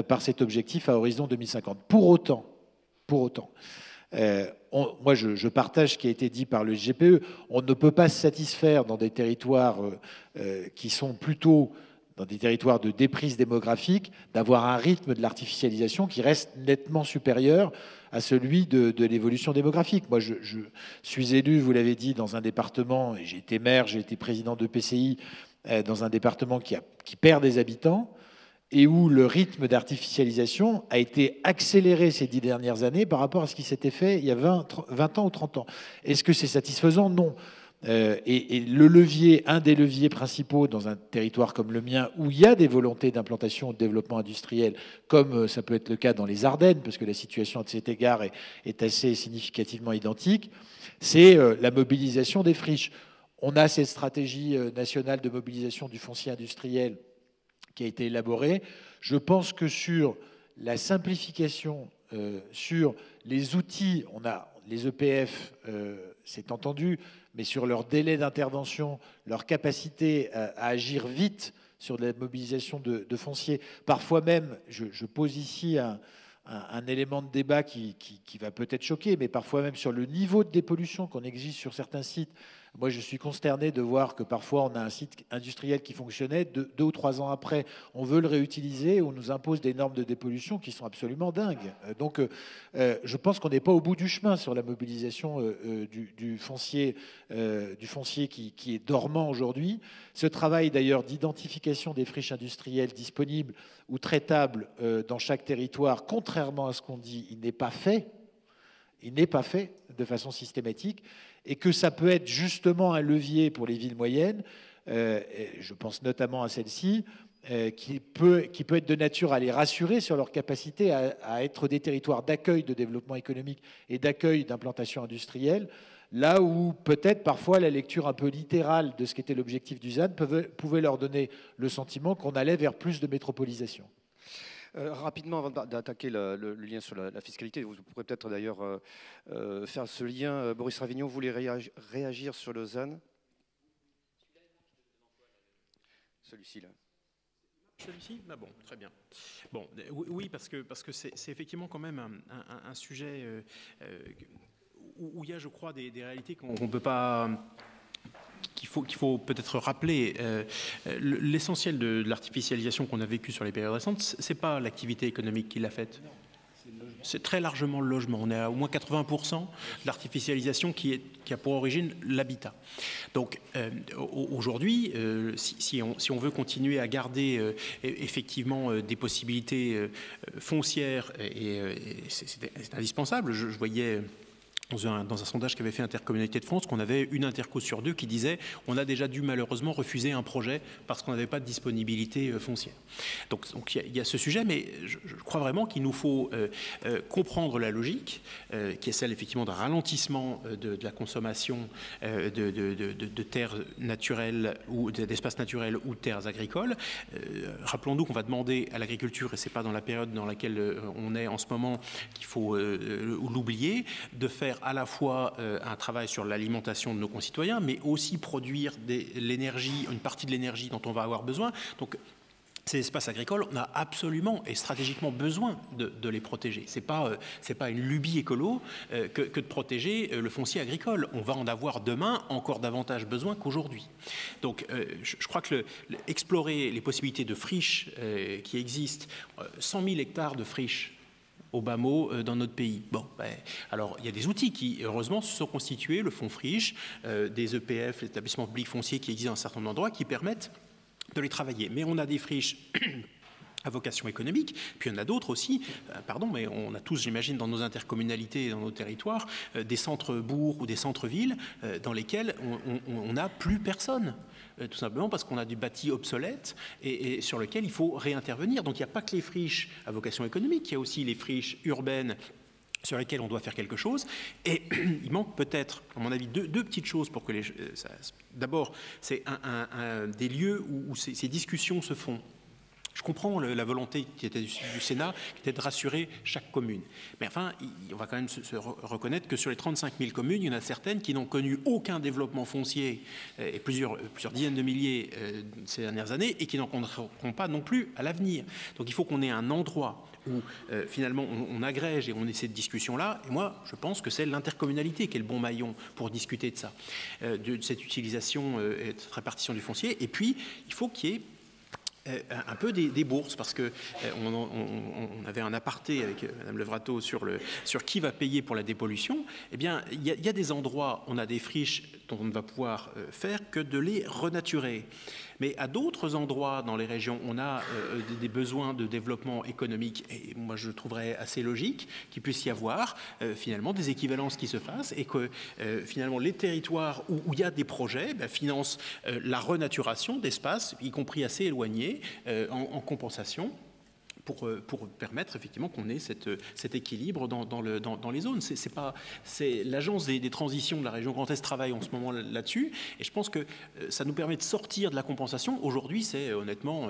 par cet objectif à horizon 2050. Pour autant, moi je partage ce qui a été dit par le GPE, on ne peut pas se satisfaire dans des territoires qui sont plutôt dans des territoires de déprise démographique, d'avoir un rythme de l'artificialisation qui reste nettement supérieur à celui de l'évolution démographique. Moi, je suis élu, vous l'avez dit, dans un département, et j'ai été maire, j'ai été président de PCI, dans un département qui perd des habitants, et où le rythme d'artificialisation a été accéléré ces 10 dernières années par rapport à ce qui s'était fait il y a 20 ans ou 30 ans. Est-ce que c'est satisfaisant? Non. Et le levier, un des leviers principaux dans un territoire comme le mien, où il y a des volontés d'implantation ou de développement industriel, comme ça peut être le cas dans les Ardennes, parce que la situation à cet égard est assez significativement identique, c'est la mobilisation des friches. On a cette stratégie nationale de mobilisation du foncier industriel qui a été élaborée. Je pense que sur la simplification, sur les outils, on a les EPF, c'est entendu, mais sur leur délai d'intervention, leur capacité à agir vite sur la mobilisation de foncier. Parfois même, je pose ici un élément de débat qui va peut-être choquer, mais parfois même sur le niveau de dépollution qu'on exige sur certains sites. Moi, je suis consterné de voir que parfois, on a un site industriel qui fonctionnait, 2 ou 3 ans après, on veut le réutiliser, on nous impose des normes de dépollution qui sont absolument dingues. Donc, je pense qu'on n'est pas au bout du chemin sur la mobilisation du foncier qui est dormant aujourd'hui. Ce travail, d'ailleurs, d'identification des friches industrielles disponibles ou traitables dans chaque territoire, contrairement à ce qu'on dit, il n'est pas fait. Il n'est pas fait de façon systématique et que ça peut être justement un levier pour les villes moyennes, je pense notamment à celle-ci, qui peut être de nature à les rassurer sur leur capacité à être des territoires d'accueil de développement économique et d'accueil d'implantation industrielle, là où peut-être parfois la lecture un peu littérale de ce qu'était l'objectif du ZAN pouvait leur donner le sentiment qu'on allait vers plus de métropolisation. Rapidement, avant d'attaquer le lien sur la fiscalité, vous pourrez peut-être d'ailleurs faire ce lien. Boris Ravignon, vous voulez réagir sur le ZAN? Celui-ci, là. Celui-ci? Ah bon, très bien. Bon, oui, parce que c'est effectivement quand même un sujet où il y a, je crois, des réalités qu'on ne peut pas... qu'il faut peut-être rappeler. L'essentiel de l'artificialisation qu'on a vécue sur les périodes récentes, ce n'est pas l'activité économique qui l'a faite. C'est très largement le logement. On est à au moins 80% de l'artificialisation qui a pour origine l'habitat. Donc aujourd'hui, si on veut continuer à garder effectivement des possibilités foncières, et c'est indispensable, je voyais... Dans un sondage qu'avait fait Intercommunalité de France, qu'on avait une interco sur 2 qui disait on a déjà dû malheureusement refuser un projet parce qu'on n'avait pas de disponibilité foncière. Donc il y a ce sujet, mais je crois vraiment qu'il nous faut comprendre la logique, qui est celle effectivement d'un ralentissement de la consommation de terres naturelles ou d'espaces naturels ou de terres agricoles. Rappelons-nous qu'on va demander à l'agriculture, et ce n'est pas dans la période dans laquelle on est en ce moment qu'il faut l'oublier, de faire à la fois un travail sur l'alimentation de nos concitoyens, mais aussi produire l'énergie, une partie de l'énergie dont on va avoir besoin. Donc, ces espaces agricoles, on a absolument et stratégiquement besoin de les protéger. C'est pas une lubie écolo que de protéger le foncier agricole. On va en avoir demain encore davantage besoin qu'aujourd'hui. Donc, je crois que explorer les possibilités de friches qui existent, 100 000 hectares de friches, au bas mot dans notre pays. Bon, alors il y a des outils qui, heureusement, se sont constitués, le fonds friche, des EPF, les établissements publics fonciers qui existent dans un certain nombre d'endroits, qui permettent de les travailler. Mais on a des friches à vocation économique. Puis il y en a d'autres aussi, pardon, mais on a tous, j'imagine, dans nos intercommunalités et dans nos territoires, des centres-bourgs ou des centres-villes dans lesquels on n'a plus personne. Tout simplement parce qu'on a du bâti obsolète et sur lequel il faut réintervenir. Donc il n'y a pas que les friches à vocation économique, il y a aussi les friches urbaines sur lesquelles on doit faire quelque chose. Et il manque peut-être, à mon avis, deux petites choses pour que les... D'abord, c'est des lieux où ces discussions se font. Je comprends la volonté qui était du Sénat, qui était de rassurer chaque commune. Mais enfin, on va quand même se reconnaître que sur les 35 000 communes, il y en a certaines qui n'ont connu aucun développement foncier, et plusieurs dizaines de milliers ces dernières années, et qui n'en connaîtront pas non plus à l'avenir. Donc il faut qu'on ait un endroit où finalement on agrège et on ait cette discussion-là. Et moi, je pense que c'est l'intercommunalité qui est le bon maillon pour discuter de ça, de cette utilisation et de cette répartition du foncier. Et puis, il faut qu'il y ait un peu des bourses, parce que on avait un aparté avec Mme Levrato sur qui va payer pour la dépollution. Eh bien, il y a des endroits, on a des friches dont on ne va pouvoir faire que de les renaturer. Mais à d'autres endroits dans les régions, on a des besoins de développement économique. Et moi, je trouverais assez logique qu'il puisse y avoir finalement des équivalences qui se fassent et que finalement les territoires où il y a des projets financent la renaturation d'espaces, y compris assez éloignés, en compensation. Pour permettre effectivement qu'on ait cet équilibre dans les zones. C'est l'agence des transitions de la région Grand Est travaille en ce moment là-dessus, et je pense que ça nous permet de sortir de la compensation. Aujourd'hui, c'est honnêtement,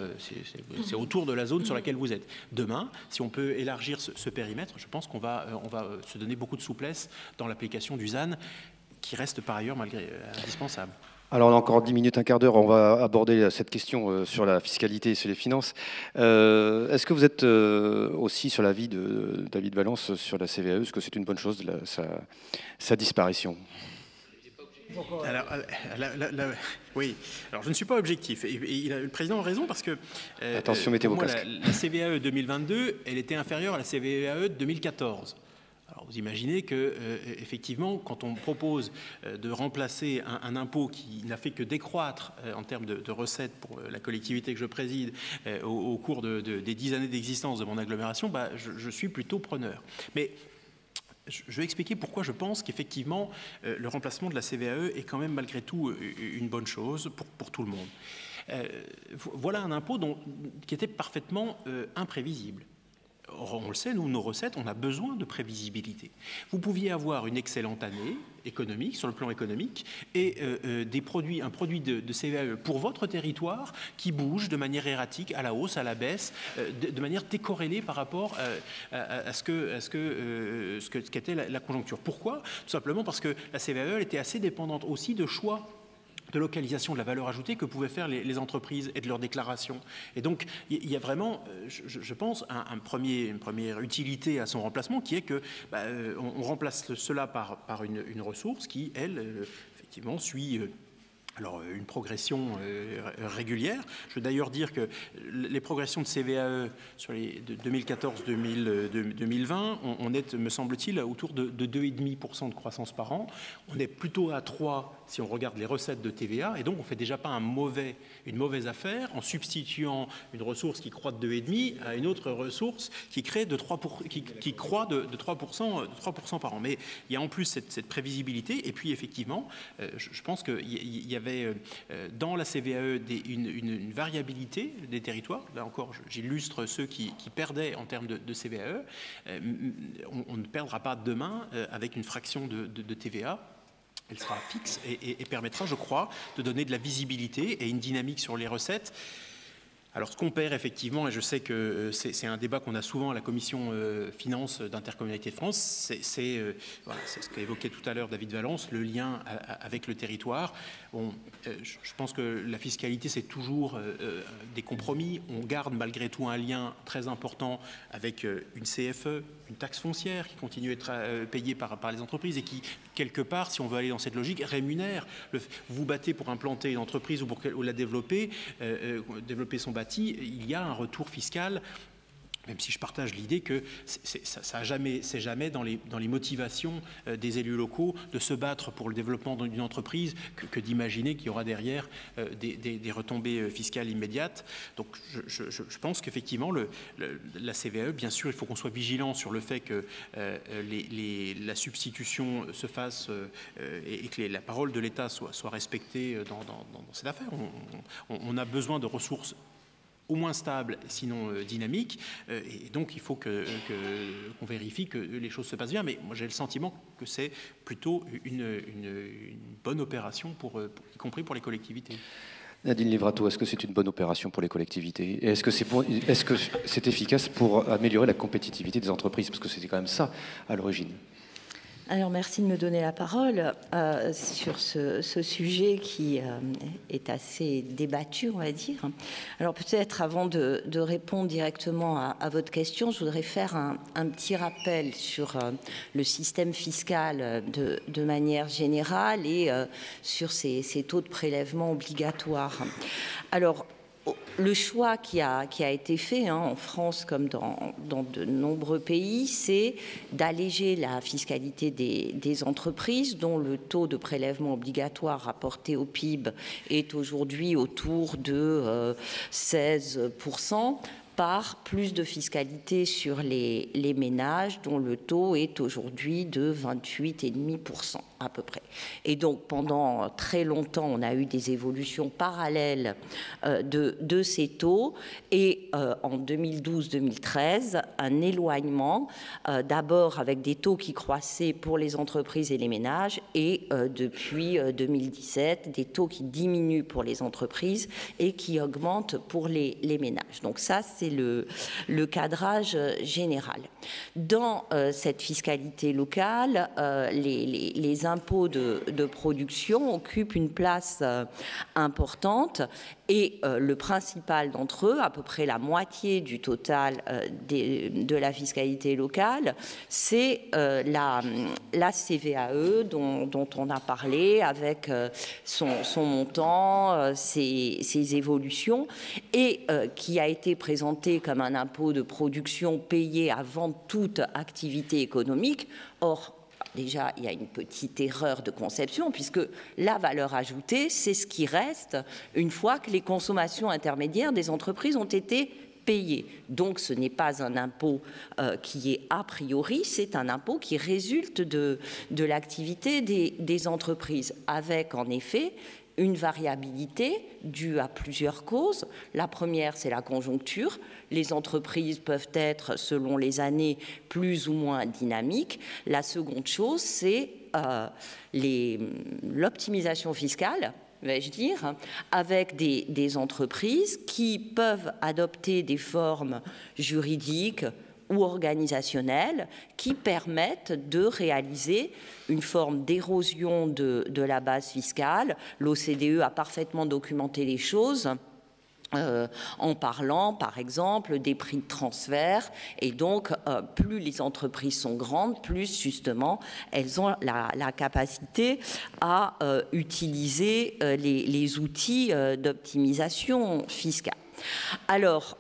c'est autour de la zone sur laquelle vous êtes. Demain, si on peut élargir ce périmètre, je pense qu'on va se donner beaucoup de souplesse dans l'application du ZAN, qui reste par ailleurs malgré indispensable. Alors on a encore 10 minutes, un quart d'heure, on va aborder cette question sur la fiscalité et sur les finances. Est-ce que vous êtes aussi sur l'avis de David Valence sur la CVAE? Est-ce que c'est une bonne chose, sa disparition? Alors, oui. Alors, je ne suis pas objectif. Et le président a raison parce que attention, mettez vos casques. La CVAE 2022, elle était inférieure à la CVAE 2014. Alors vous imaginez que, effectivement, quand on propose de remplacer un impôt qui n'a fait que décroître en termes de recettes pour la collectivité que je préside au cours des 10 années d'existence de mon agglomération, je suis plutôt preneur. Mais je vais expliquer pourquoi je pense qu'effectivement, le remplacement de la CVAE est quand même malgré tout une bonne chose pour tout le monde. Voilà un impôt qui était parfaitement imprévisible. Or, on le sait, nous, nos recettes, on a besoin de prévisibilité. Vous pouviez avoir une excellente année économique, sur le plan économique, et un produit de CVAE pour votre territoire qui bouge de manière erratique, à la hausse, à la baisse, de manière décorrélée par rapport à ce qu'était la conjoncture. Pourquoi? Tout simplement parce que la CVAE elle était assez dépendante aussi de choix de localisation de la valeur ajoutée que pouvaient faire les entreprises et de leurs déclarations. Et donc, il y a vraiment, je pense, une première utilité à son remplacement qui est que on remplace cela par une ressource qui, elle, effectivement, suit alors une progression régulière. Je veux d'ailleurs dire que les progressions de CVAE sur les 2014-2020, on est, me semble-t-il, autour de 2,5% de croissance par an. On est plutôt à 3% si on regarde les recettes de TVA, et donc on ne fait déjà pas une mauvaise affaire en substituant une ressource qui croît de 2,5% à une autre ressource qui croît de 3% par an. Mais il y a en plus cette prévisibilité, et puis effectivement, je pense qu'il y avait dans la CVAE une variabilité des territoires. Là encore, j'illustre ceux qui perdaient en termes de CVAE. On ne perdra pas demain avec une fraction de TVA. Elle sera fixe et permettra, je crois, de donner de la visibilité et une dynamique sur les recettes. Alors, ce qu'on perd effectivement, et je sais que c'est un débat qu'on a souvent à la commission finances d'Intercommunalité de France, c'est ce qu'a évoqué tout à l'heure David Valence, le lien avec le territoire. Bon, je pense que la fiscalité, c'est toujours des compromis. On garde malgré tout un lien très important avec une CFE, une taxe foncière qui continue à être payée par les entreprises et qui, quelque part, si on veut aller dans cette logique, rémunère. Vous vous battez pour implanter une entreprise ou pour la développer son bâti, il y a un retour fiscal même si je partage l'idée que c'est jamais dans les motivations des élus locaux de se battre pour le développement d'une entreprise que d'imaginer qu'il y aura derrière des retombées fiscales immédiates. Donc je pense qu'effectivement, la CVAE, bien sûr, il faut qu'on soit vigilant sur le fait que la substitution se fasse et que la parole de l'État soit respectée dans cette affaire. On a besoin de ressources au moins stable, sinon dynamique, et donc il faut qu'on vérifie que les choses se passent bien, mais moi j'ai le sentiment que c'est plutôt une bonne opération, y compris pour les collectivités. Nadine Livrato, est-ce que c'est une bonne opération pour les collectivités? Et est-ce que c'est efficace pour améliorer la compétitivité des entreprises? Parce que c'était quand même ça à l'origine. Alors, merci de me donner la parole sur ce sujet qui est assez débattu, on va dire. Alors, peut-être avant de répondre directement à votre question, je voudrais faire un petit rappel sur le système fiscal de manière générale et sur ces taux de prélèvement obligatoires. Alors, le choix qui a été fait en France comme dans de nombreux pays, c'est d'alléger la fiscalité des entreprises dont le taux de prélèvement obligatoire rapporté au PIB est aujourd'hui autour de 16%. Par plus de fiscalité sur les ménages dont le taux est aujourd'hui de 28,5% à peu près. Et donc pendant très longtemps, on a eu des évolutions parallèles de ces taux et en 2012-2013, un éloignement d'abord avec des taux qui croissaient pour les entreprises et les ménages et depuis 2017, des taux qui diminuent pour les entreprises et qui augmentent pour les ménages. Donc ça, c'est le cadrage général. Dans cette fiscalité locale, les impôts de production occupent une place importante et le principal d'entre eux, à peu près la moitié du total de la fiscalité locale, c'est la CVAE dont on a parlé avec son montant, ses évolutions et qui a été présenté comme un impôt de production payé avant toute activité économique. Or, déjà, il y a une petite erreur de conception puisque la valeur ajoutée, c'est ce qui reste une fois que les consommations intermédiaires des entreprises ont été payées. Donc, ce n'est pas un impôt qui est a priori, c'est un impôt qui résulte de l'activité des entreprises avec, en effet, une variabilité due à plusieurs causes. La première, c'est la conjoncture. Les entreprises peuvent être, selon les années, plus ou moins dynamiques. La seconde chose, c'est l'optimisation fiscale, vais-je dire, avec des entreprises qui peuvent adopter des formes juridiques ou organisationnelles qui permettent de réaliser une forme d'érosion de la base fiscale. L'OCDE a parfaitement documenté les choses en parlant, par exemple, des prix de transfert. Et donc, plus les entreprises sont grandes, plus, justement, elles ont la capacité à utiliser les outils d'optimisation fiscale. Alors,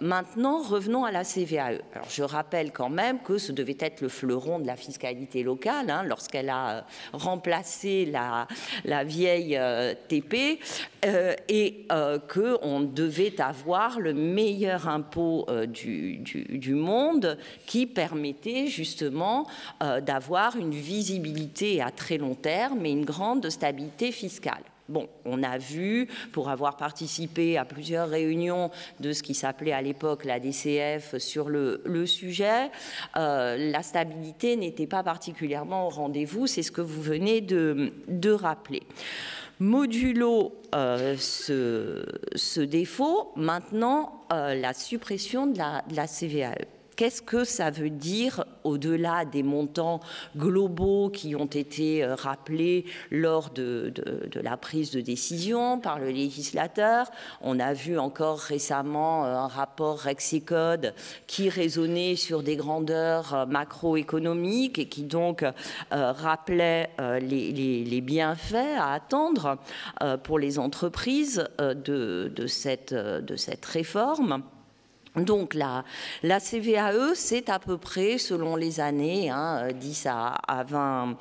maintenant, revenons à la CVAE. Alors, je rappelle quand même que ce devait être le fleuron de la fiscalité locale lorsqu'elle a remplacé la vieille TP et qu'on devait avoir le meilleur impôt du monde qui permettait justement d'avoir une visibilité à très long terme et une grande stabilité fiscale. Bon, on a vu, pour avoir participé à plusieurs réunions de ce qui s'appelait à l'époque la DCF sur le sujet, la stabilité n'était pas particulièrement au rendez-vous, c'est ce que vous venez de rappeler. Modulo ce défaut, maintenant la suppression de la CVAE. Qu'est-ce que ça veut dire au-delà des montants globaux qui ont été rappelés lors de la prise de décision par le législateur? On a vu encore récemment un rapport Rexicode qui raisonnait sur des grandeurs macroéconomiques et qui donc rappelait les bienfaits à attendre pour les entreprises de cette réforme. Donc la CVAE, c'est à peu près, selon les années, 10 à 20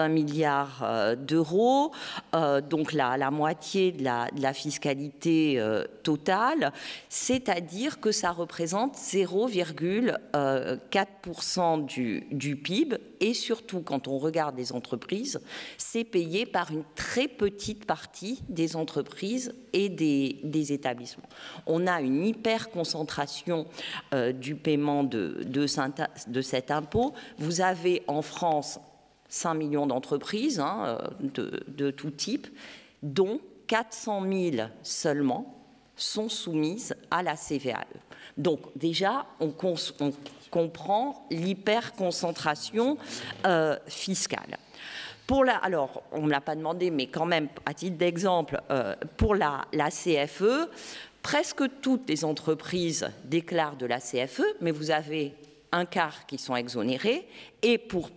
milliards d'euros, donc la moitié de la fiscalité totale, c'est-à-dire que ça représente 0,4% du PIB, et surtout quand on regarde les entreprises, c'est payé par une très petite partie des entreprises et des établissements. On a une hyper-concentration du paiement de cet impôt. Vous avez en France 5 millions d'entreprises de tout type, dont 400 000 seulement sont soumises à la CVAE. Donc déjà, on comprend l'hyper-concentration fiscale. Alors, on ne me l'a pas demandé, mais quand même, à titre d'exemple, pour la CFE, presque toutes les entreprises déclarent de la CFE, mais vous avez un quart qui sont exonérés, et pour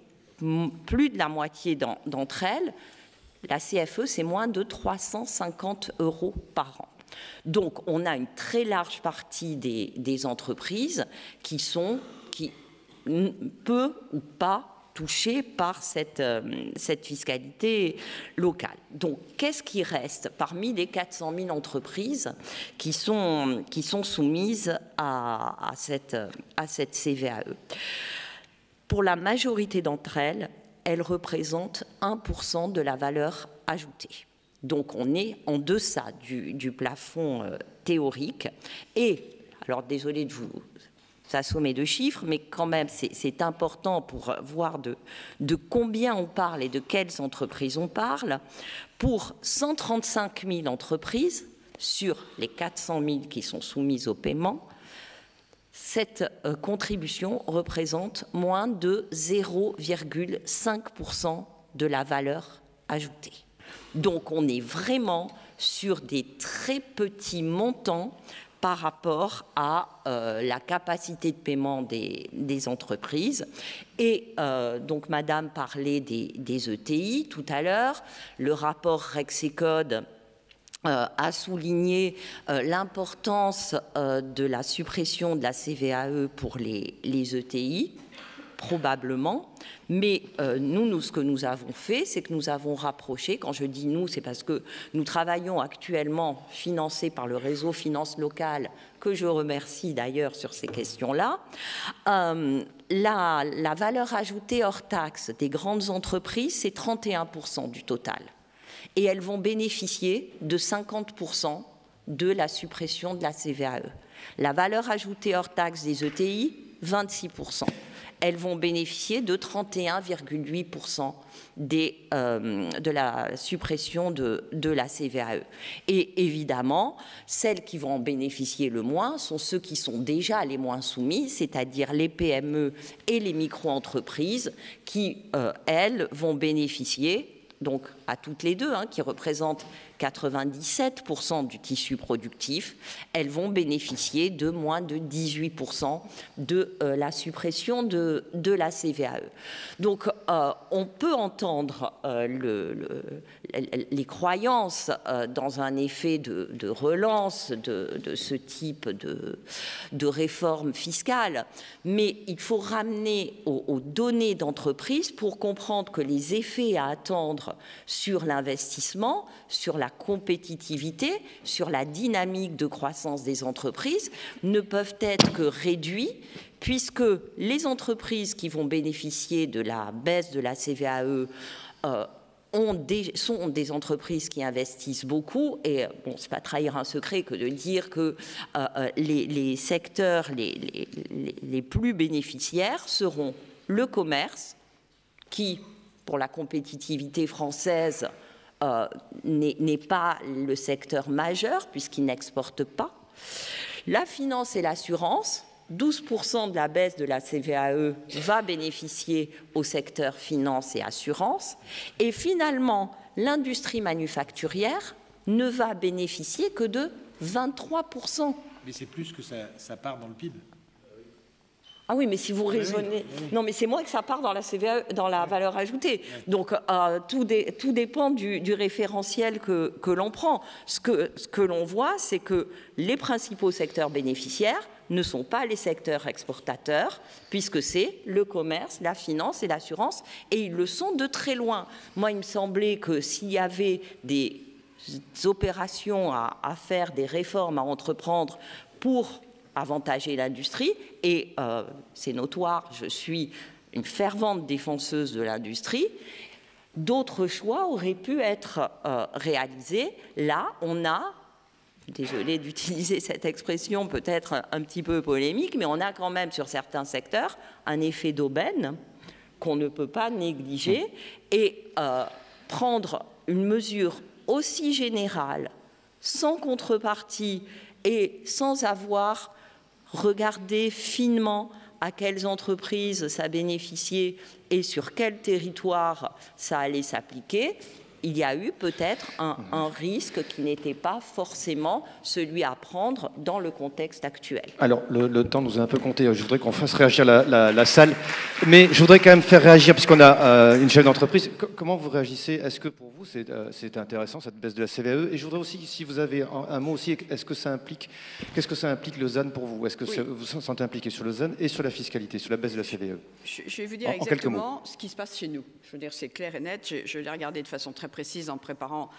plus de la moitié d'entre elles, la CFE, c'est moins de 350 € par an. Donc, on a une très large partie des entreprises qui peu ou pas touchés par cette fiscalité locale. Donc, qu'est-ce qui reste parmi les 400 000 entreprises qui sont soumises à cette CVAE? Pour la majorité d'entre elles, elles représentent 1% de la valeur ajoutée. Donc, on est en deçà du plafond théorique. Et, alors, désolé de vous assommer de chiffres, mais quand même, c'est important pour voir de combien on parle et de quelles entreprises on parle. Pour 135 000 entreprises, sur les 400 000 qui sont soumises au paiement, cette contribution représente moins de 0,5% de la valeur ajoutée. Donc, on est vraiment sur des très petits montants par rapport à la capacité de paiement des entreprises. Et donc, Madame parlait des ETI tout à l'heure. Le rapport Rexecode a souligné l'importance de la suppression de la CVAE pour les ETI, probablement. Mais nous, ce que nous avons fait, c'est que nous avons rapproché, quand je dis nous, c'est parce que nous travaillons actuellement, financés par le réseau Finances Locales, que je remercie d'ailleurs sur ces questions-là, la valeur ajoutée hors taxe des grandes entreprises, c'est 31% du total. Et elles vont bénéficier de 50% de la suppression de la CVAE. La valeur ajoutée hors taxe des ETI, 26%. Elles vont bénéficier de 31,8% de la suppression de la CVAE. Et évidemment, celles qui vont en bénéficier le moins sont ceux qui sont déjà les moins soumis, c'est-à-dire les PME et les micro-entreprises qui, elles, vont bénéficier, donc à toutes les deux, qui représentent 97% du tissu productif, elles vont bénéficier de moins de 18% de la suppression de la CVAE. Donc, on peut entendre les croyances dans un effet de relance de ce type de réforme fiscale, mais il faut ramener aux données d'entreprise pour comprendre que les effets à attendre sur l'investissement, sur la compétitivité, sur la dynamique de croissance des entreprises ne peuvent être que réduits, puisque les entreprises qui vont bénéficier de la baisse de la CVAE sont des entreprises qui investissent beaucoup, et bon, c'est pas trahir un secret que de dire que les secteurs les plus bénéficiaires seront le commerce, qui, pour la compétitivité française, n'est pas le secteur majeur puisqu'il n'exporte pas. La finance et l'assurance, 12% de la baisse de la CVAE va bénéficier au secteur finance et assurance. Et finalement, l'industrie manufacturière ne va bénéficier que de 23%. Mais c'est plus que ça part dans le PIB. Ah oui, mais si vous raisonnez... Non, mais c'est moins que ça part dans la CVAE, dans la valeur ajoutée. Donc, tout dépend du référentiel que l'on prend. Ce que l'on voit, c'est que les principaux secteurs bénéficiaires ne sont pas les secteurs exportateurs, puisque c'est le commerce, la finance et l'assurance, et ils le sont de très loin. Moi, il me semblait que s'il y avait des opérations à faire, des réformes à entreprendre pour avantager l'industrie, et c'est notoire, je suis une fervente défenseuse de l'industrie, d'autres choix auraient pu être réalisés. Là, on a, désolée d'utiliser cette expression peut-être un petit peu polémique, mais on a quand même sur certains secteurs un effet d'aubaine qu'on ne peut pas négliger, et prendre une mesure aussi générale, sans contrepartie et sans avoir regardé finement à quelles entreprises ça bénéficiait et sur quel territoire ça allait s'appliquer, il y a eu peut-être un risque qui n'était pas forcément celui à prendre dans le contexte actuel. Alors, le temps nous a un peu compté. Je voudrais qu'on fasse réagir la salle. Mais je voudrais quand même faire réagir, puisqu'on a une chef d'entreprise. Comment vous réagissez? Est-ce que pour vous, c'est intéressant, cette baisse de la CVAE? Et je voudrais aussi, si vous avez un mot aussi, qu'est-ce que ça implique le ZAN pour vous? Est-ce que vous vous sentez impliqué sur le ZAN et sur la fiscalité, sur la baisse de la CVAE? Je vais vous dire exactement ce qui se passe chez nous. Je veux dire, c'est clair et net. Je l'ai regardé de façon très précise en préparant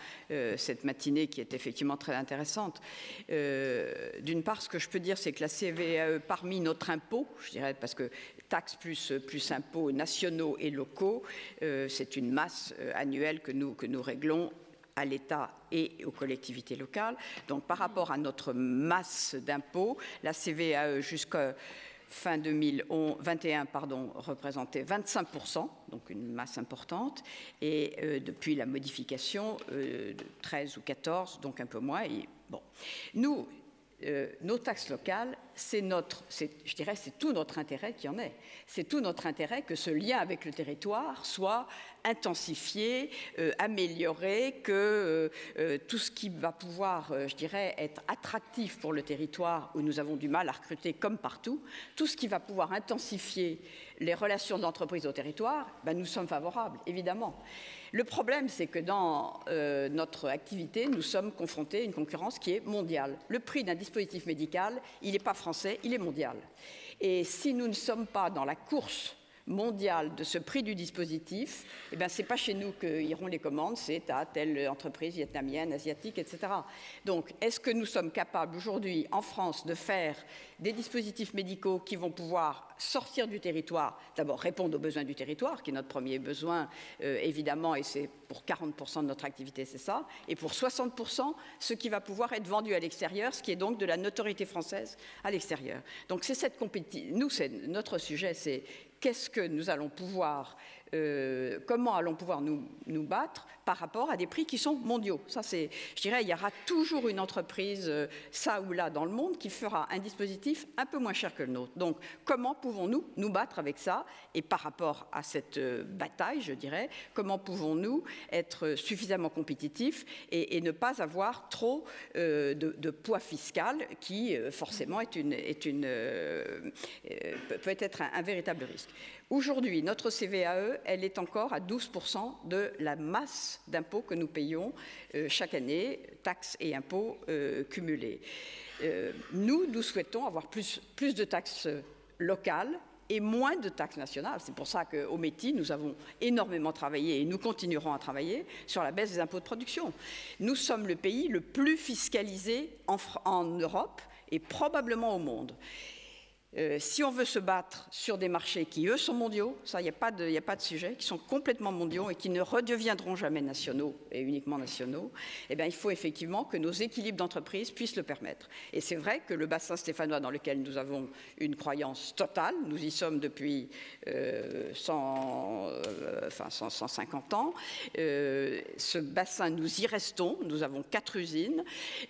cette matinée qui est effectivement très intéressante. D'une part, ce que je peux dire, c'est que la CVAE, parmi notre impôt, je dirais, parce que taxes plus impôts nationaux et locaux, c'est une masse annuelle que nous réglons à l'État et aux collectivités locales. Donc, par rapport à notre masse d'impôts, la CVAE jusqu'à fin 2021 représentait 25%, donc une masse importante, et depuis la modification, 13 ou 14, donc un peu moins. Et, bon. Nous, nos taxes locales, c'est tout notre intérêt qu'il y en ait. C'est tout notre intérêt que ce lien avec le territoire soit intensifié, amélioré, que tout ce qui va pouvoir, être attractif pour le territoire où nous avons du mal à recruter comme partout, tout ce qui va pouvoir intensifier les relations d'entreprise au territoire, nous sommes favorables, évidemment. Le problème, c'est que dans notre activité, nous sommes confrontés à une concurrence qui est mondiale. Le prix d'un dispositif médical, il n'est pas français, il est mondial. Et si nous ne sommes pas dans la course mondiale de ce prix du dispositif, ce n'est pas chez nous qu'iront les commandes, c'est à telle entreprise vietnamienne, asiatique, etc. Donc, est-ce que nous sommes capables aujourd'hui, en France, de faire des dispositifs médicaux qui vont pouvoir sortir du territoire, d'abord répondre aux besoins du territoire, qui est notre premier besoin, évidemment, et c'est pour 40% de notre activité, c'est ça, et pour 60%, ce qui va pouvoir être vendu à l'extérieur, ce qui est donc de la notoriété française à l'extérieur. Donc, c'est cette compétition. Nous, notre sujet, c'est qu'est-ce que nous allons pouvoir, comment allons pouvoir nous battre par rapport à des prix qui sont mondiaux. Ça, je dirais, il y aura toujours une entreprise, ça ou là, dans le monde, qui fera un dispositif un peu moins cher que le nôtre. Donc, comment pouvons-nous nous battre avec ça? Et par rapport à cette bataille, je dirais, comment pouvons-nous être suffisamment compétitifs et ne pas avoir trop de poids fiscal qui, forcément, peut être un véritable risque. Aujourd'hui, notre CVAE, elle est encore à 12% de la masse d'impôts que nous payons chaque année, taxes et impôts cumulés. Nous souhaitons avoir plus de taxes locales et moins de taxes nationales. C'est pour ça qu'au METI, nous avons énormément travaillé et nous continuerons à travailler sur la baisse des impôts de production. Nous sommes le pays le plus fiscalisé en Europe et probablement au monde. Si on veut se battre sur des marchés qui, eux, sont mondiaux, ça, il n'y a pas de sujet, qui sont complètement mondiaux et qui ne redeviendront jamais nationaux et uniquement nationaux, il faut effectivement que nos équilibres d'entreprise puissent le permettre. Et c'est vrai que le bassin stéphanois dans lequel nous avons une croyance totale, nous y sommes depuis 150 ans, ce bassin, nous y restons, nous avons 4 usines.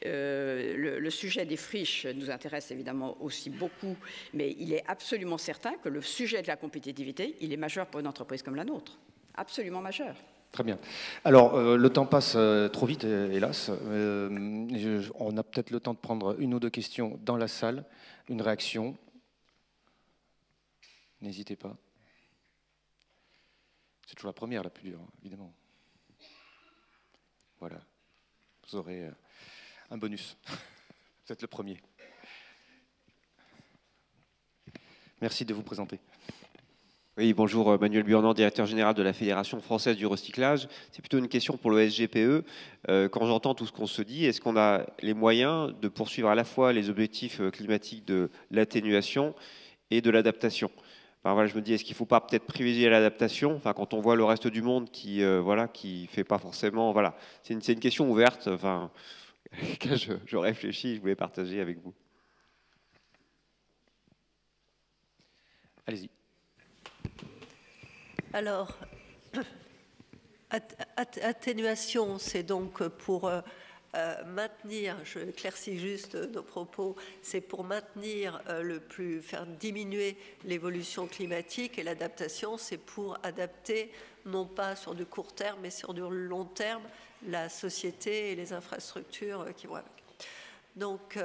Le sujet des friches nous intéresse évidemment aussi beaucoup, mais il est absolument certain que le sujet de la compétitivité, il est majeur pour une entreprise comme la nôtre. Absolument majeur. Très bien. Alors, le temps passe trop vite, hélas. On a peut-être le temps de prendre une ou deux questions dans la salle, une réaction. N'hésitez pas. C'est toujours la première, la plus dure, évidemment. Voilà. Vous aurez un bonus. Vous êtes le premier. Merci de vous présenter. Oui, bonjour, Manuel Burnand, directeur général de la Fédération française du recyclage. C'est plutôt une question pour le SGPE. Quand j'entends tout ce qu'on se dit, est-ce qu'on a les moyens de poursuivre à la fois les objectifs climatiques de l'atténuation et de l'adaptation? Enfin, voilà, je me dis, est-ce qu'il ne faut pas peut-être privilégier l'adaptation? Enfin, quand on voit le reste du monde qui voilà, qui fait pas forcément... Voilà, c'est une question ouverte. Enfin, je réfléchis, je voulais partager avec vous. Allez-y. Alors, atténuation, c'est donc pour maintenir, je éclaircis juste nos propos, c'est pour maintenir faire diminuer l'évolution climatique, et l'adaptation, c'est pour adapter, non pas sur du court terme, mais sur du long terme, la société et les infrastructures qui vont avec. Donc,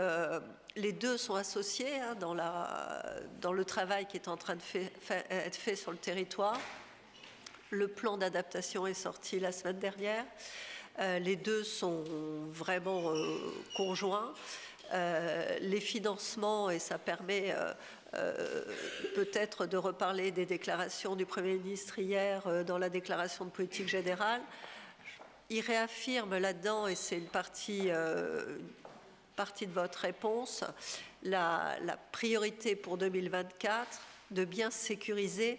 les deux sont associés hein, dans le travail qui est en train d'être fait sur le territoire. Le plan d'adaptation est sorti la semaine dernière. Les deux sont vraiment conjoints. Les financements, et ça permet peut-être de reparler des déclarations du Premier ministre hier dans la déclaration de politique générale. Il réaffirme là-dedans, et c'est une partie de votre réponse, la priorité pour 2024 de bien sécuriser,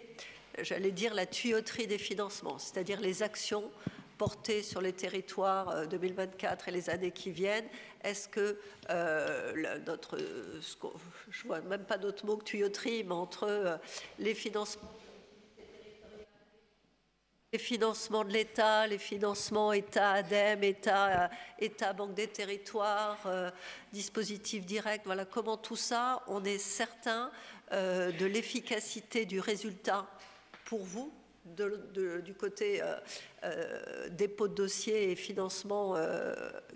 j'allais dire, la tuyauterie des financements, c'est-à-dire les actions portées sur les territoires 2024 et les années qui viennent. Est-ce que je vois même pas d'autre mot que tuyauterie, mais entre les financements de l'État, les financements État, ADEME, État, Banque des territoires, dispositifs directs, voilà, comment tout ça, on est certain de l'efficacité du résultat pour vous, du côté dépôt de dossier et financement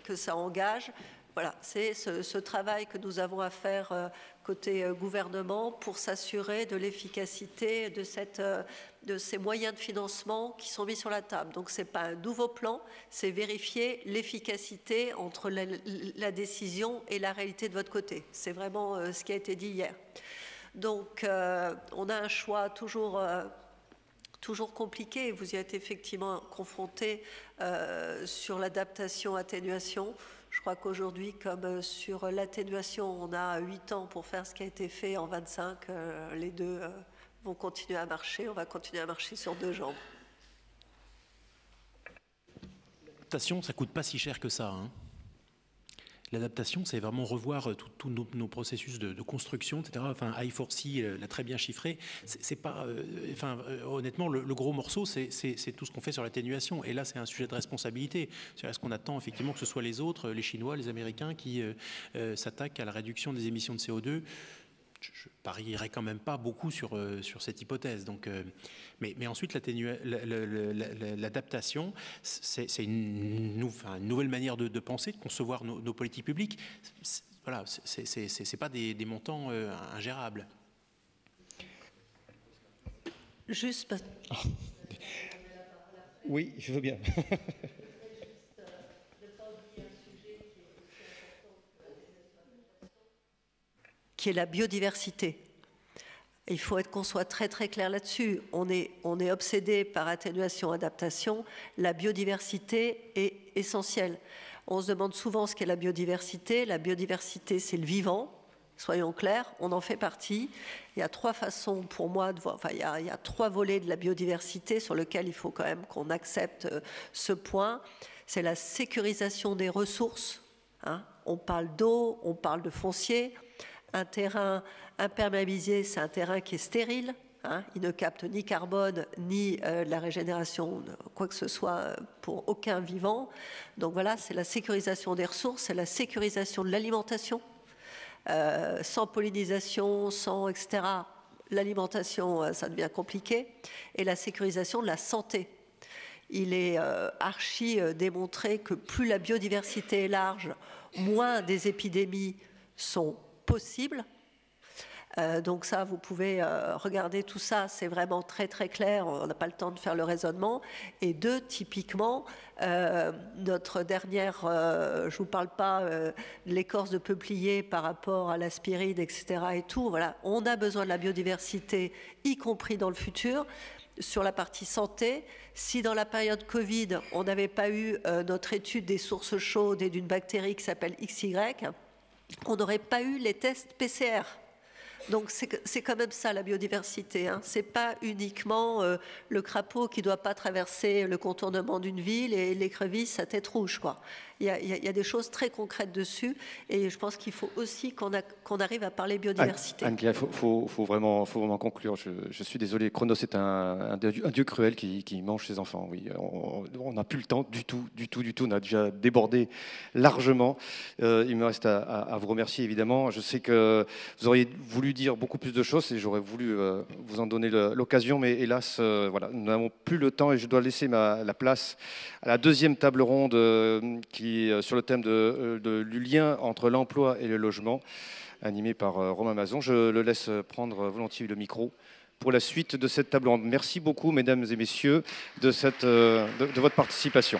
que ça engage. Voilà, c'est ce travail que nous avons à faire côté gouvernement pour s'assurer de l'efficacité de ces moyens de financement qui sont mis sur la table. Donc ce n'est pas un nouveau plan, c'est vérifier l'efficacité entre la décision et la réalité de votre côté. C'est vraiment ce qui a été dit hier. Donc on a un choix toujours compliqué, vous y êtes effectivement confronté sur l'adaptation-atténuation. Je crois qu'aujourd'hui, comme sur l'atténuation, on a 8 ans pour faire ce qui a été fait en 25, les deux vont continuer à marcher, on va continuer à marcher sur deux jambes. L'adaptation, ça ne coûte pas si cher que ça, hein. L'adaptation, c'est vraiment revoir tous nos processus de construction, etc. Enfin, I4C l'a très bien chiffré. C'est pas, honnêtement, le gros morceau, c'est tout ce qu'on fait sur l'atténuation. Et là, c'est un sujet de responsabilité. Est-ce qu'on attend effectivement que ce soit les autres, les Chinois, les Américains, qui s'attaquent à la réduction des émissions de CO2 ? Je parierais quand même pas beaucoup sur cette hypothèse. Donc, mais ensuite, l'adaptation, c'est une nouvelle manière de penser, de concevoir nos politiques publiques. Voilà, c'est pas des montants ingérables. Juste. Oui, je veux bien. Qui est la biodiversité. Il faut qu'on soit très très clair là-dessus. On est obsédé par atténuation-adaptation. La biodiversité est essentielle. On se demande souvent ce qu'est la biodiversité. La biodiversité, c'est le vivant. Soyons clairs, on en fait partie. Il y a trois façons pour moi de voir. Enfin, il y a trois volets de la biodiversité sur lesquels il faut quand même qu'on accepte ce point. C'est la sécurisation des ressources. Hein. On parle d'eau, on parle de foncier. Un terrain imperméabilisé, c'est un terrain qui est stérile. Hein, il ne capte ni carbone, ni la régénération, quoi que ce soit pour aucun vivant. Donc voilà, c'est la sécurisation des ressources, c'est la sécurisation de l'alimentation. Sans pollinisation, sans etc., l'alimentation, ça devient compliqué. Et la sécurisation de la santé. Il est archi démontré que plus la biodiversité est large, moins des épidémies sont possibles. Donc ça, vous pouvez regarder tout ça, c'est vraiment très très clair, on n'a pas le temps de faire le raisonnement. Et 2, typiquement, notre dernière, je ne vous parle pas de l'écorce de peuplier par rapport à l'aspirine, etc. et tout, voilà, on a besoin de la biodiversité, y compris dans le futur. Sur la partie santé, si dans la période Covid, on n'avait pas eu notre étude des sources chaudes et d'une bactérie qui s'appelle XY, on n'aurait pas eu les tests PCR. Donc c'est quand même ça la biodiversité. Hein. Ce n'est pas uniquement le crapaud qui ne doit pas traverser le contournement d'une ville et l'écrevisse à tête rouge, quoi. Il y a des choses très concrètes dessus et je pense qu'il faut aussi qu'on arrive à parler biodiversité. Anne-Claire, il faut vraiment conclure. Je suis désolé, Chronos est un dieu cruel qui mange ses enfants. Oui, on n'a plus le temps du tout. On a déjà débordé largement. Il me reste à vous remercier évidemment. Je sais que vous auriez voulu dire beaucoup plus de choses et j'aurais voulu vous en donner l'occasion, mais hélas, voilà, nous n'avons plus le temps et je dois laisser la place à la deuxième table ronde qui sur le thème du lien entre l'emploi et le logement, animé par Romain Mazon. Je le laisse prendre volontiers le micro pour la suite de cette table ronde. Merci beaucoup, mesdames et messieurs, de votre participation.